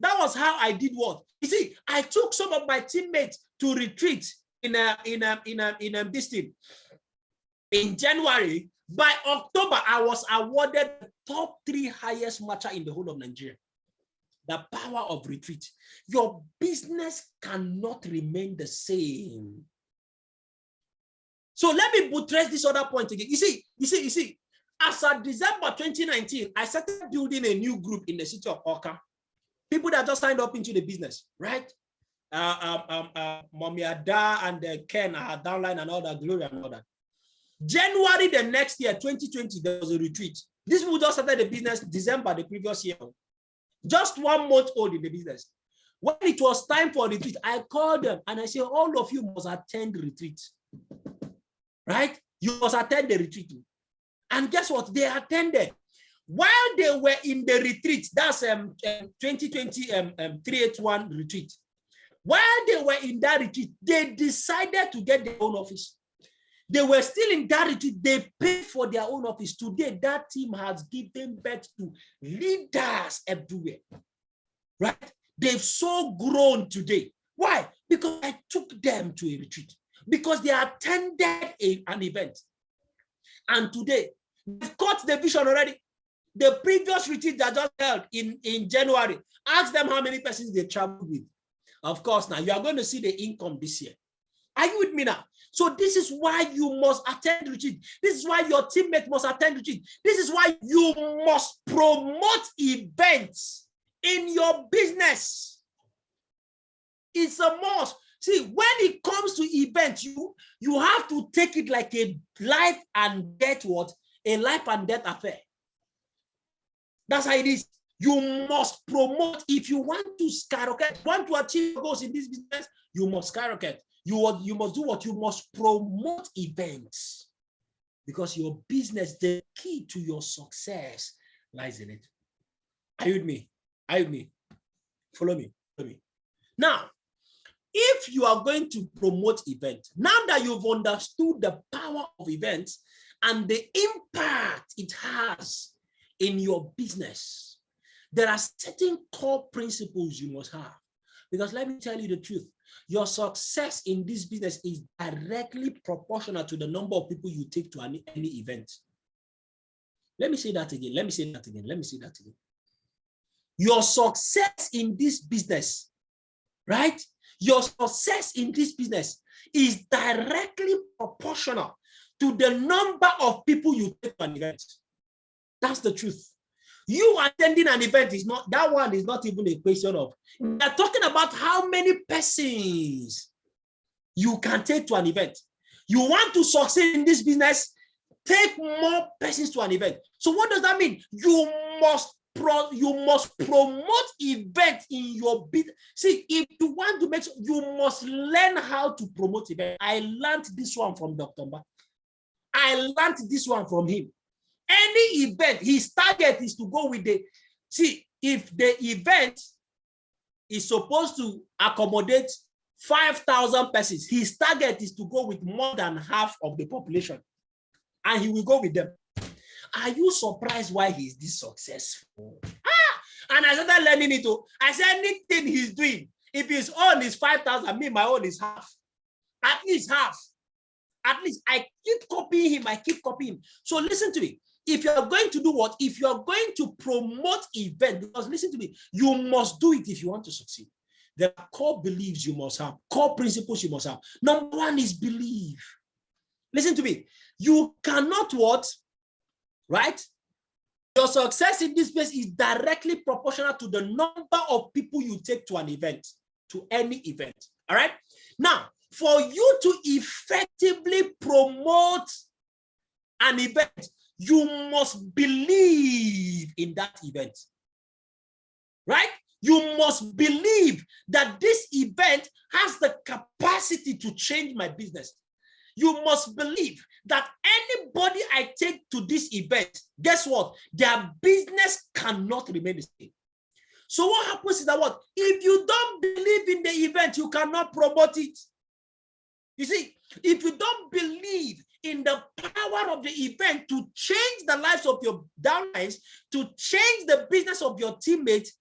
That was how I did what? You see, I took some of my teammates to retreat in this thing. In January, by October, I was awarded the top 3 highest matcher in the whole of Nigeria. The power of retreat. Your business cannot remain the same. So let me buttress this other point again. You see, as of December 2019, I started building a new group in the city of Oka. People that just signed up into the business, right? Mommy Ada and Ken are downline and all that, Gloria and all that. January the next year, 2020, there was a retreat. These people just started the business December the previous year. Just 1 month old in the business. When it was time for retreat, I called them and I said, all of you must attend retreat. Right? You must attend the retreat. And guess what? They attended. While they were in the retreat, that's 2020 381 retreat. While they were in that retreat, they decided to get their own office. They were still in that retreat. They paid for their own office. Today, that team has given birth to leaders everywhere. Right? They've so grown today. Why? Because I took them to a retreat. Because they attended an event. And today, they've caught the vision already. The previous retreat that just held in January, ask them how many persons they traveled with. Of course, now you are going to see the income this year. Are you with me now? So this is why you must attend retreat. This is why your teammate must attend retreat. This is why you must promote events in your business. It's a must. See, when it comes to events, you have to take it like a life and death what? A life and death affair. That's how it is. You must promote. If you want to skyrocket, want to achieve goals in this business, you must skyrocket. You must do what? You must promote events. Because your business, the key to your success lies in it. Are you with me? Are you with me? Follow me. Follow me. Now, if you are going to promote events, now that you've understood the power of events and the impact it has in your business, there are certain core principles you must have. Because let me tell you the truth, your success in this business is directly proportional to the number of people you take to any event. Let me say that again. Let me say that again. Let me say that again. Your success in this business, right? Your success in this business is directly proportional to the number of people you take to an event. That's the truth. You attending an event is not, that one is not even a question of, they're talking about how many persons you can take to an event. You want to succeed in this business, take more persons to an event. So what does that mean? You must promote events in your business. See, if you want to make sure, you must learn how to promote events. I learned this one from Dr. Mba. I learned this one from him. Any event, his target is to go with the, see, if the event is supposed to accommodate 5,000 persons, his target is to go with more than half of the population, and he will go with them. Are you surprised why he's this successful? And I started learning it. I said, anything he's doing, if his own is 5,000, me, my own is half. At least half. At least I keep copying him. I keep copying him. So listen to me. If you're going to do what? If you're going to promote event, because listen to me, you must do it if you want to succeed. There are core beliefs you must have, core principles you must have. Number one is belief. Listen to me. You cannot what? Right? Your success in this space is directly proportional to the number of people you take to an event, to any event. All right? Now, for you to effectively promote an event, you must believe in that event. Right? You must believe that this event has the capacity to change my business. You must believe that anybody I take to this event, guess what? Their business cannot remain the same. So what happens is that what? If you don't believe in the event, you cannot promote it. You see, if you don't believe in the power of the event to change the lives of your downlines, to change the business of your teammates,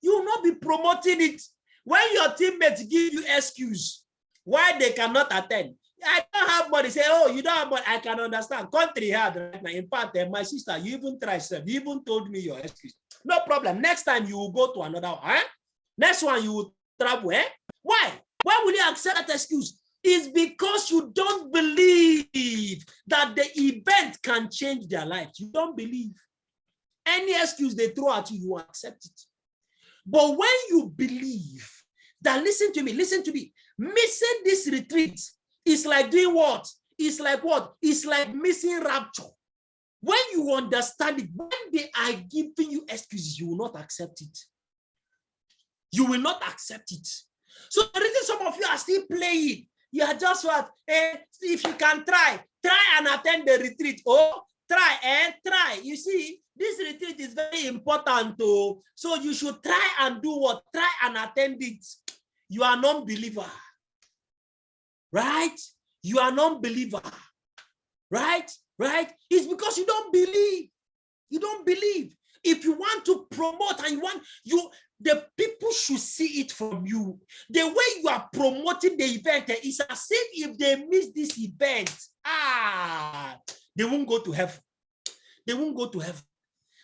you will not be promoting it. When your teammates give you excuse why they cannot attend, I don't have money. Say, oh, you don't have money. I can understand. Country hard right now. In fact, my sister, you even tried, you even told me your excuse. No problem. Next time you will go to another one. Eh? Next one you will travel. Eh? Why? Why will you accept that excuse? It's because you don't believe that the event can change their lives. You don't believe. Any excuse they throw at you, you accept it. But when you believe that, listen to me, missing this retreat is like doing what? It's like what? It's like missing rapture. When you understand it, when they are giving you excuses, you will not accept it. You will not accept it. So the reason some of you are still playing, you are just what? If you can try and attend the retreat. Oh, try. You see, this retreat is very important too. So you should try and do what? Try and attend it. You are non-believer. Right? You are non-believer. Right? It's because you don't believe. You don't believe. If you want to promote and the people should see it from you. The way you are promoting the event is as if they miss this event, they won't go to heaven. They won't go to heaven.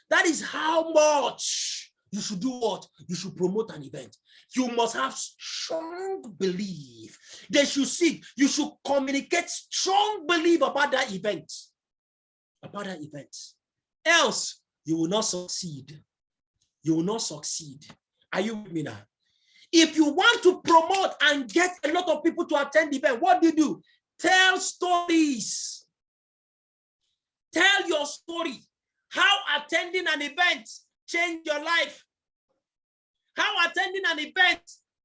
That is how much you should do what? You should promote an event. You must have strong belief. They should see. You should communicate strong belief about that event. About that event. Else, you will not succeed. You will not succeed. Are you with me now? If you want to promote and get a lot of people to attend the event, what do? Tell stories. Tell your story. How attending an event changed your life. How attending an event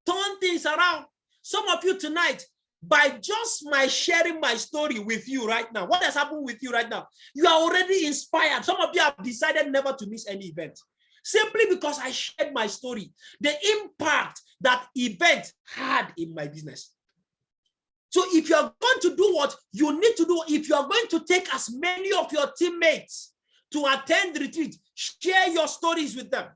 turned things around. Some of you tonight, by just my sharing my story with you right now, what has happened with you right now? You are already inspired. Some of you have decided never to miss any event. Simply because I shared my story, the impact that event had in my business. So if you're going to do what you need to do, if you're going to take as many of your teammates to attend the retreat, share your stories with them.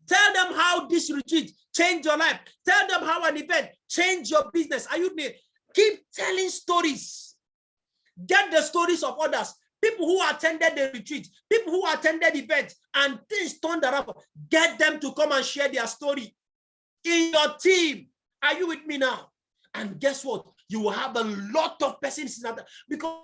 Tell them how this retreat changed your life. Tell them how an event changed your business. Are you with me? Keep telling stories. Get the stories of others. People who attended the retreat, people who attended events, and things turned around. Get them to come and share their story in your team. Are you with me now? And guess what? You will have a lot of persons in that, because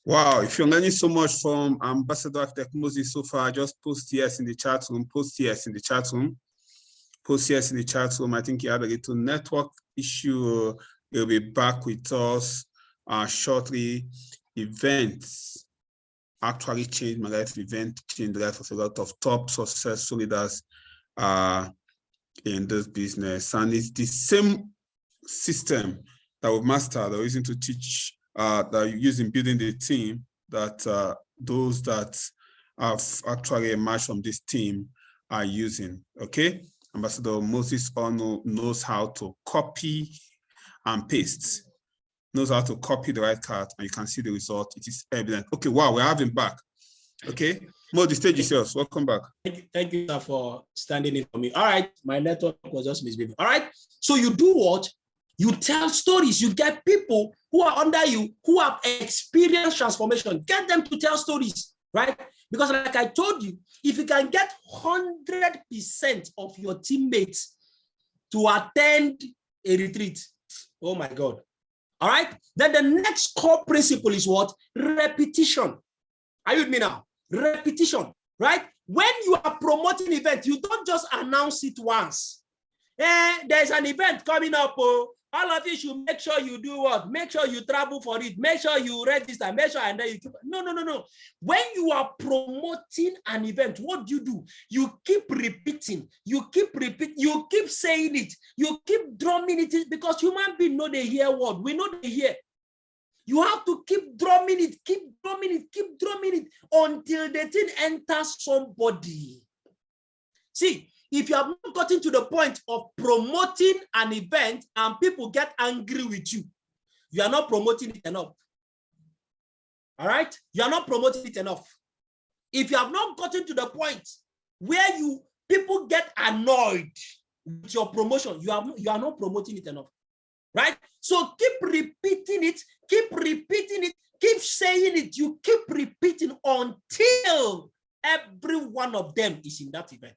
Wow, if you're learning so much from Ambassador Architect Moses so far, just post yes in the chat room, post yes in the chat room, post yes in the chat room. I think he had a little network issue. He'll be back with us shortly. Events actually changed my life. Event changed the life of a lot of top successful leaders in this business. And it's the same system that we've mastered or using to teach, that you use in building the team, that those that have actually emerged from this team are using. Okay, Ambassador Moses knows how to copy and paste, knows how to copy the right card, and you can see the result. It is evident. Okay, wow, we're having back. Okay, Mo, the stage is yours. Welcome back. Thank you, sir, for standing in for me. All right, my network was just misbehaving. All right, so you do what? You tell stories. You get people who are under you, who have experienced transformation. Get them to tell stories, right? Because like I told you, if you can get 100% of your teammates to attend a retreat, oh my God. All right, then the next core principle is what? Repetition. Are you with me now? Repetition, right? When you are promoting event, you don't just announce it once. There's an event coming up. Oh, all of you should make sure you do what? Make sure you travel for it. Make sure you register. Make sure and then you keep. No. When you are promoting an event, what do? You keep repeating. You keep repeating. You keep saying it. You keep drumming it because human beings know they hear word. We know they hear. You have to keep drumming it, keep drumming it, keep drumming it until the thing enters somebody. See, if you have not gotten to the point of promoting an event and people get angry with you, you are not promoting it enough. All right? You are not promoting it enough. If you have not gotten to the point where people get annoyed with your promotion, you are not promoting it enough. Right? So keep repeating it, keep saying it. You keep repeating until every one of them is in that event.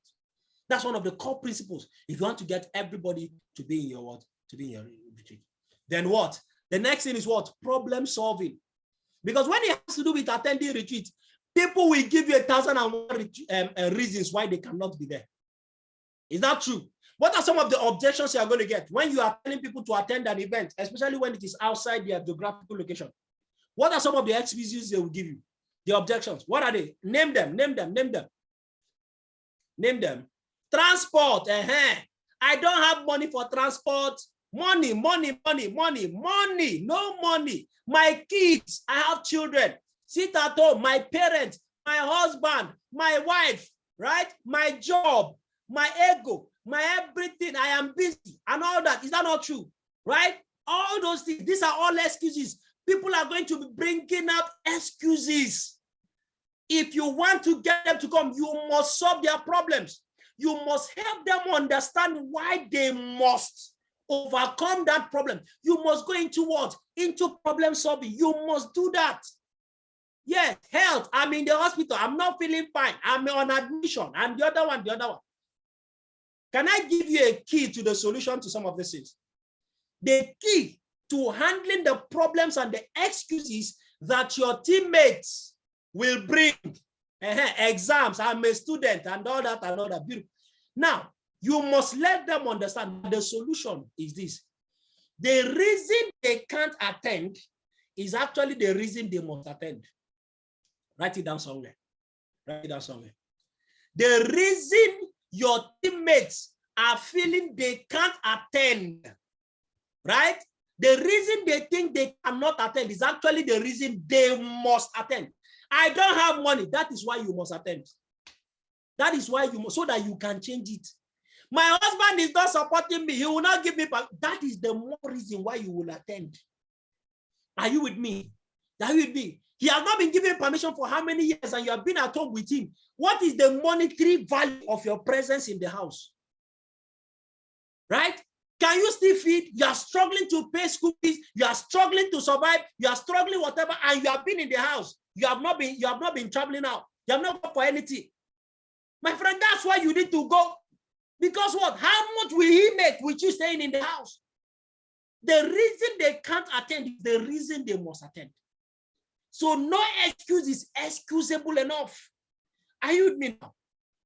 That's one of the core principles. If you want to get everybody to be in your retreat. Then what? The next thing is what? Problem solving. Because when it has to do with attending retreat, people will give you 1,001 reasons why they cannot be there. Is that true? What are some of the objections you are going to get when you are telling people to attend an event, especially when it is outside their geographical location? What are some of the excuses they will give you? The objections. What are they? Name them. Transport. I don't have money for transport. Money. No money. My kids, I have children. Sit at home. My parents, my husband, my wife, right? My job, my ego, my everything. I am busy and all that. Is that not true? Right? All those things. These are all excuses. People are going to be bringing up excuses. If you want to get them to come, you must solve their problems. You must help them understand why they must overcome that problem. You must go into what? Into problem solving. You must do that. Yes, health. I'm in the hospital. I'm not feeling fine. I'm on admission. And the other one. Can I give you a key to the solution to some of these things? The key to handling the problems and the excuses that your teammates will bring. Exams, I'm a student, and all that. Beautiful. Now, you must let them understand the solution is this. The reason they can't attend is actually the reason they must attend. Write it down somewhere. The reason your teammates are feeling they can't attend, right? The reason they think they cannot attend is actually the reason they must attend. I don't have money. That is why you must attend. That is why you must, so that you can change it. My husband is not supporting me. He will not give me. That is the more reason why you will attend. Are you with me? He has not been given permission for how many years, and you have been at home with him. What is the monetary value of your presence in the house? Right? Can you still feed? You are struggling to pay school fees. You are struggling to survive. You are struggling whatever, and you have been in the house. You have not been traveling out. You have not gone for anything. My friend, that's why you need to go. Because what? How much will he make with you staying in the house? The reason they can't attend is the reason they must attend. So no excuse is excusable enough. Are you with me now?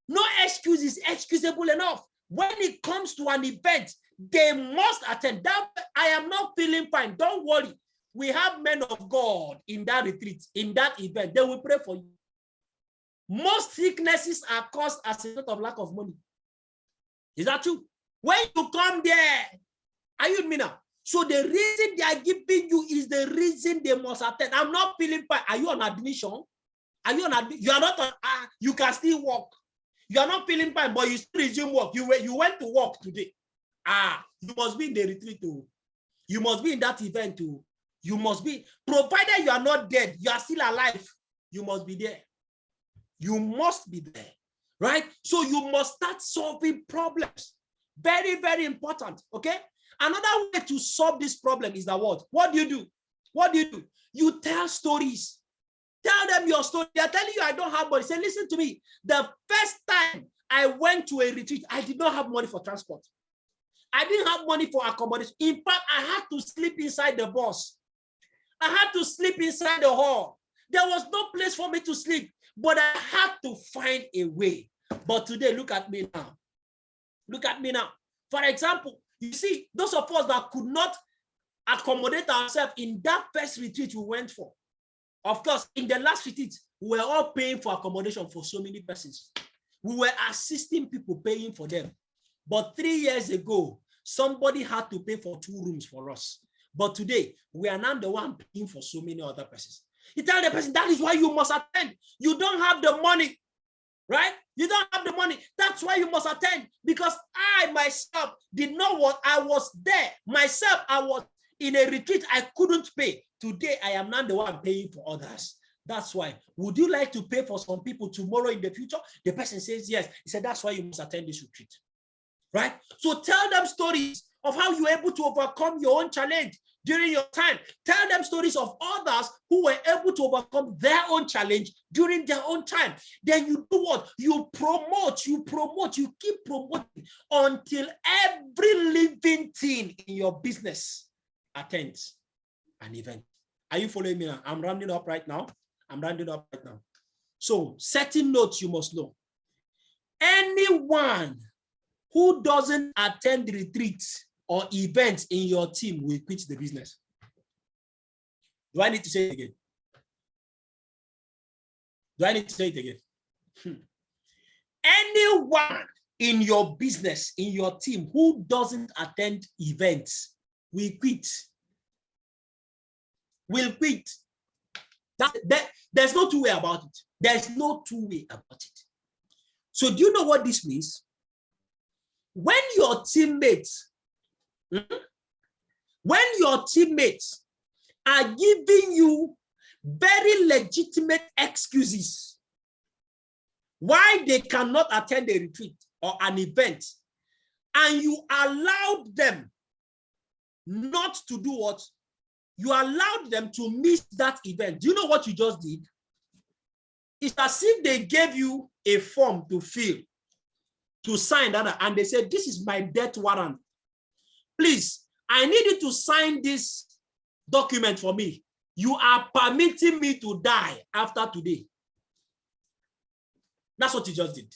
No excuse is excusable enough. When it comes to an event, they must attend. That I am not feeling fine. Don't worry. We have men of God in that retreat, in that event. They will pray for you. Most sicknesses are caused as a result of lack of money. Is that true? When you come there, are you with me now? So the reason they are giving you is the reason they must attend. I'm not feeling fine. Are you on admission? Are you on admission? You are not on, you can still walk. You are not feeling fine, but you still resume work. You went to work today. You must be in the retreat too. You must be in that event too. You must be, provided you are not dead, you are still alive. You must be there. You must be there, right? So you must start solving problems. Very, very important, okay? Another way to solve this problem is that what? What do you do? What do you do? You tell stories. Tell them your story. They're telling you, I don't have money. Say, listen to me. The first time I went to a retreat, I did not have money for transport. I didn't have money for accommodation. In fact, I had to sleep inside the bus. I had to sleep inside the hall. There was no place for me to sleep, but I had to find a way. But today, look at me now. Look at me now. For example, you see, those of us that could not accommodate ourselves in that first retreat we went for. Of course, in the last retreat, we were all paying for accommodation for so many persons. We were assisting people, paying for them. But 3 years ago, somebody had to pay for 2 rooms for us. But today, we are now the one paying for so many other persons. You tell the person, that is why you must attend. You don't have the money, right? You don't have the money. That's why you must attend. Because I myself did not want, I was there. Myself, I was in a retreat I couldn't pay. Today, I am not the one paying for others. That's why. Would you like to pay for some people tomorrow in the future? The person says yes. He said, that's why you must attend this retreat. Right? So tell them stories of how you were able to overcome your own challenge during your time. Tell them stories of others who were able to overcome their own challenge during their own time. Then you do what? You promote, you keep promoting until every living thing in your business attends an event. Are you following me now? I'm rounding up right now. So certain notes you must know. Anyone who doesn't attend retreats or events in your team will quit the business. Do I need to say it again? Anyone in your business, in your team, who doesn't attend events will quit. There's no two way about it. There's no two way about it. So do you know what this means? When your teammates are giving you very legitimate excuses why they cannot attend a retreat or an event, and you allowed them not to do what? You allowed them to miss that event. Do you know what you just did? It's as if they gave you a form to fill, to sign that, and they said, this is my death warrant. Please, I need you to sign this document for me. You are permitting me to die after today. That's what you just did.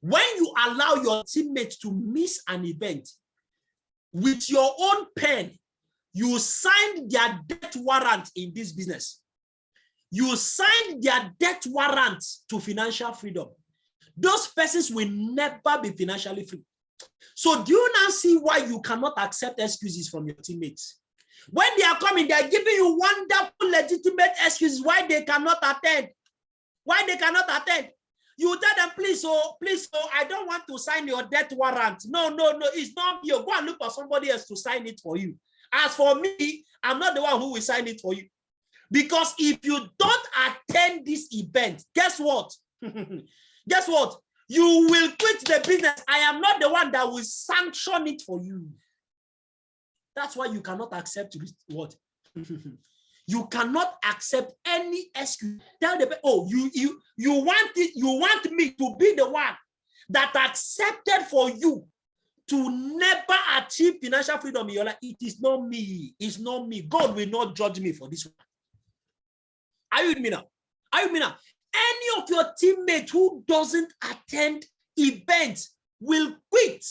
When you allow your teammates to miss an event, with your own pen, you signed their death warrant in this business. You signed their death warrant to financial freedom. Those persons will never be financially free. So do you now see why you cannot accept excuses from your teammates? When they are coming, they are giving you wonderful, legitimate excuses why they cannot attend. You tell them, please, I don't want to sign your death warrant. No, it's not you. Go and look for somebody else to sign it for you. As for me, I'm not the one who will sign it for you. Because if you don't attend this event, guess what? Guess what? You will quit the business. I am not the one that will sanction it for you. That's why you cannot accept what? You cannot accept any excuse. Tell the oh, you want me to be the one that accepted for you to never achieve financial freedom in your life. It is not me. It's not me. God will not judge me for this one. Are you with me now? Are you with me now? Any of your teammates who doesn't attend events will quit.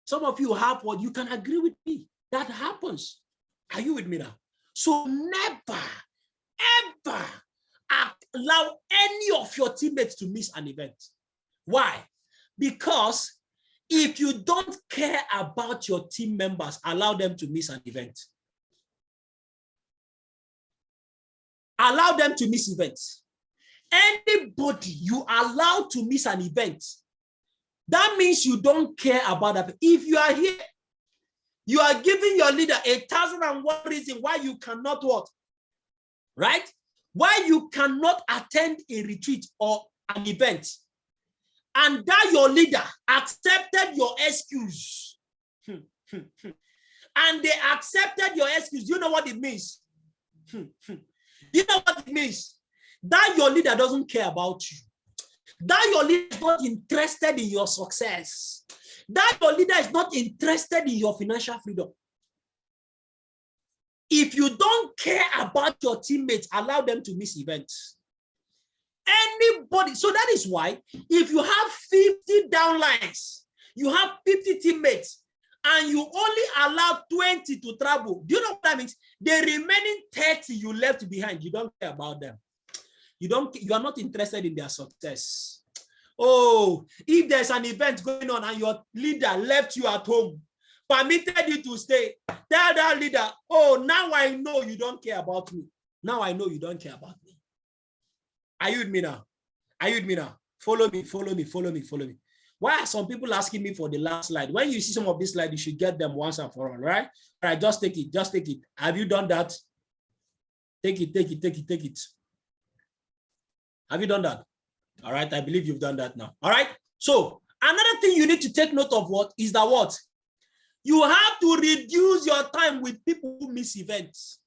Some of you have what you can agree with me. That happens. Are you with me now? So never, ever allow any of your teammates to miss an event. Why? Because if you don't care about your team members, allow them to miss an event. Allow them to miss events. Anybody you allow to miss an event, that means you don't care about that. If you are here, you are giving your leader 1,001 reasons why you cannot what? Right? Why you cannot attend a retreat or an event. And that your leader accepted your excuse. And they accepted your excuse. You know what it means? You know what it means? That your leader doesn't care about you. That your leader is not interested in your success. That your leader is not interested in your financial freedom. If you don't care about your teammates, allow them to miss events. Anybody, so that is why if you have 50 downlines, you have 50 teammates, and you only allow 20 to travel, do you know what that means? The remaining 30 you left behind, you don't care about them. You are not interested in their success. Oh, if there's an event going on and your leader left you at home, permitted you to stay, tell that leader, oh, now I know you don't care about me. Now I know you don't care about me. Are you with me now? Are you with me now? Follow me, follow me, follow me, follow me. Why are some people asking me for the last slide? When you see some of these slides, you should get them once and for all, right? All right, just take it, just take it. Have you done that? Take it, take it, take it, take it. Have you done that? All right, I believe you've done that now. All right, so another thing you need to take note of what is that what? You have to reduce your time with people who miss events.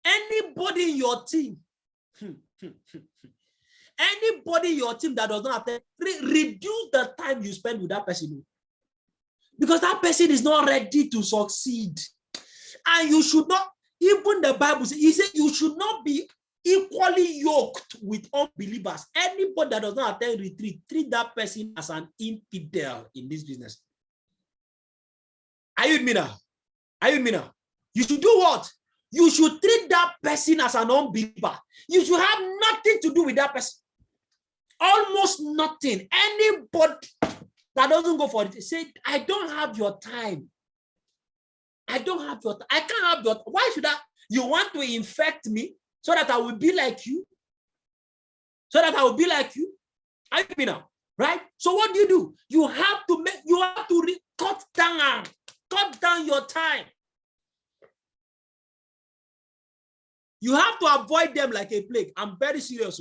Anybody in your team, anybody in your team that does not attend, reduce the time you spend with that person. Because that person is not ready to succeed. And you should not, even the Bible says, he said you should not be equally yoked with unbelievers. Anybody that does not attend retreat, treat that person as an infidel in this business. Are you with me now? Are you with me now? You should do what? You should treat that person as an unbeliever. You should have nothing to do with that person. Almost nothing. Anybody that doesn't go for it, say, I don't have your time. I don't have your time. I can't have your time. Why should I? You want to infect me so that I will be like you? So that I will be like you? Are you with me now? Right? So what do? You have to make, you have to cut down your time. You have to avoid them like a plague. I'm very serious.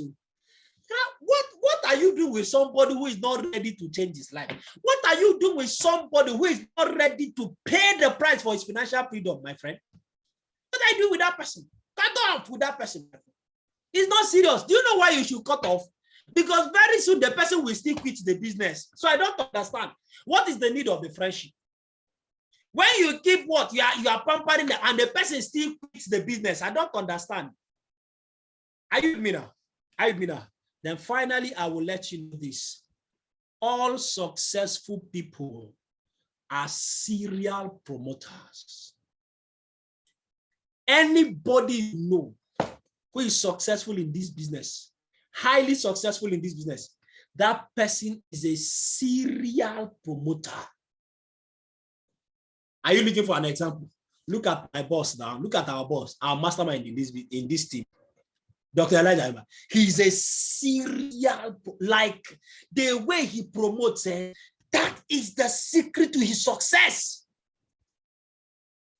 What are you doing with somebody who is not ready to change his life? What are you doing with somebody who is not ready to pay the price for his financial freedom, my friend? What are you doing with that person? Cut off with that person. It's not serious. Do you know why you should cut off? Because very soon the person will still quit the business. So I don't understand. What is the need of the friendship? When you keep what? You are pampering them and the person still quits the business. I don't understand. Are you with me now? Are you with me now? Then finally, I will let you know this. All successful people are serial promoters. Anybody you know who is successful in this business, highly successful in this business, that person is a serial promoter. Are you looking for an example? Look at my boss now. Look at our boss, our mastermind in this team. Dr. Elijah, he's a serial, like the way he promotes, that is the secret to his success.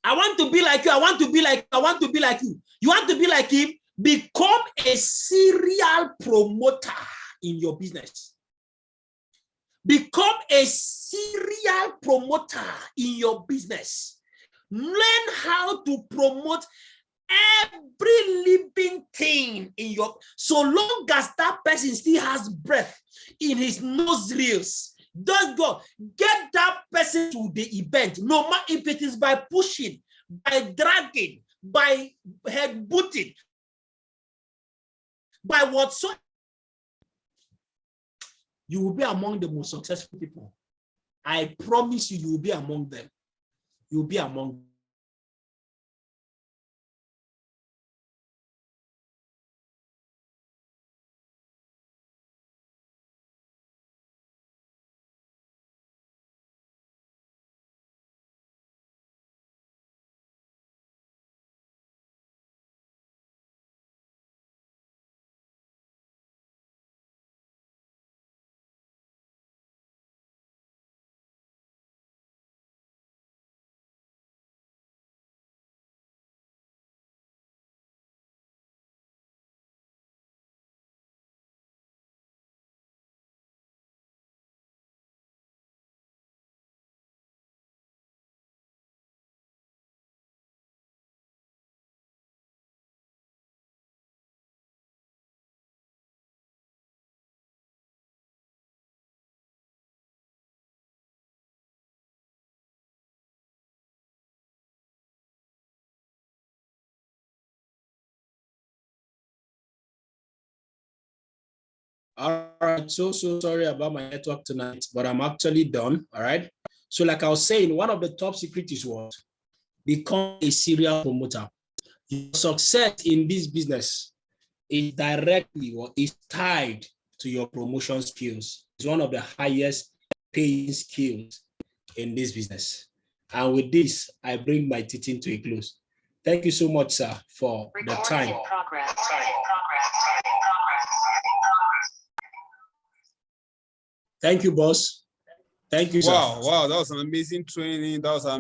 I want to be like you. I want to be like, I want to be like you. You want to be like him? Become a serial promoter in your business. Become a serial promoter in your business. Learn how to promote every living thing in your, so long as that person still has breath in his nostrils. Just go get that person to the event, no matter if it is by pushing, by dragging, by head booting, by whatsoever, you will be among the most successful people. I promise you, you will be among them. You will be among them. All right, so sorry about my network tonight, but I'm actually done. All right. So, like I was saying, one of the top secrets was become a serial promoter. Your success in this business is directly or is tied to your promotion skills. It's one of the highest paying skills in this business. And with this, I bring my teaching to a close. Thank you so much, sir, for the time. Thank you, boss. Thank you, sir. Wow, that was an amazing training. That was an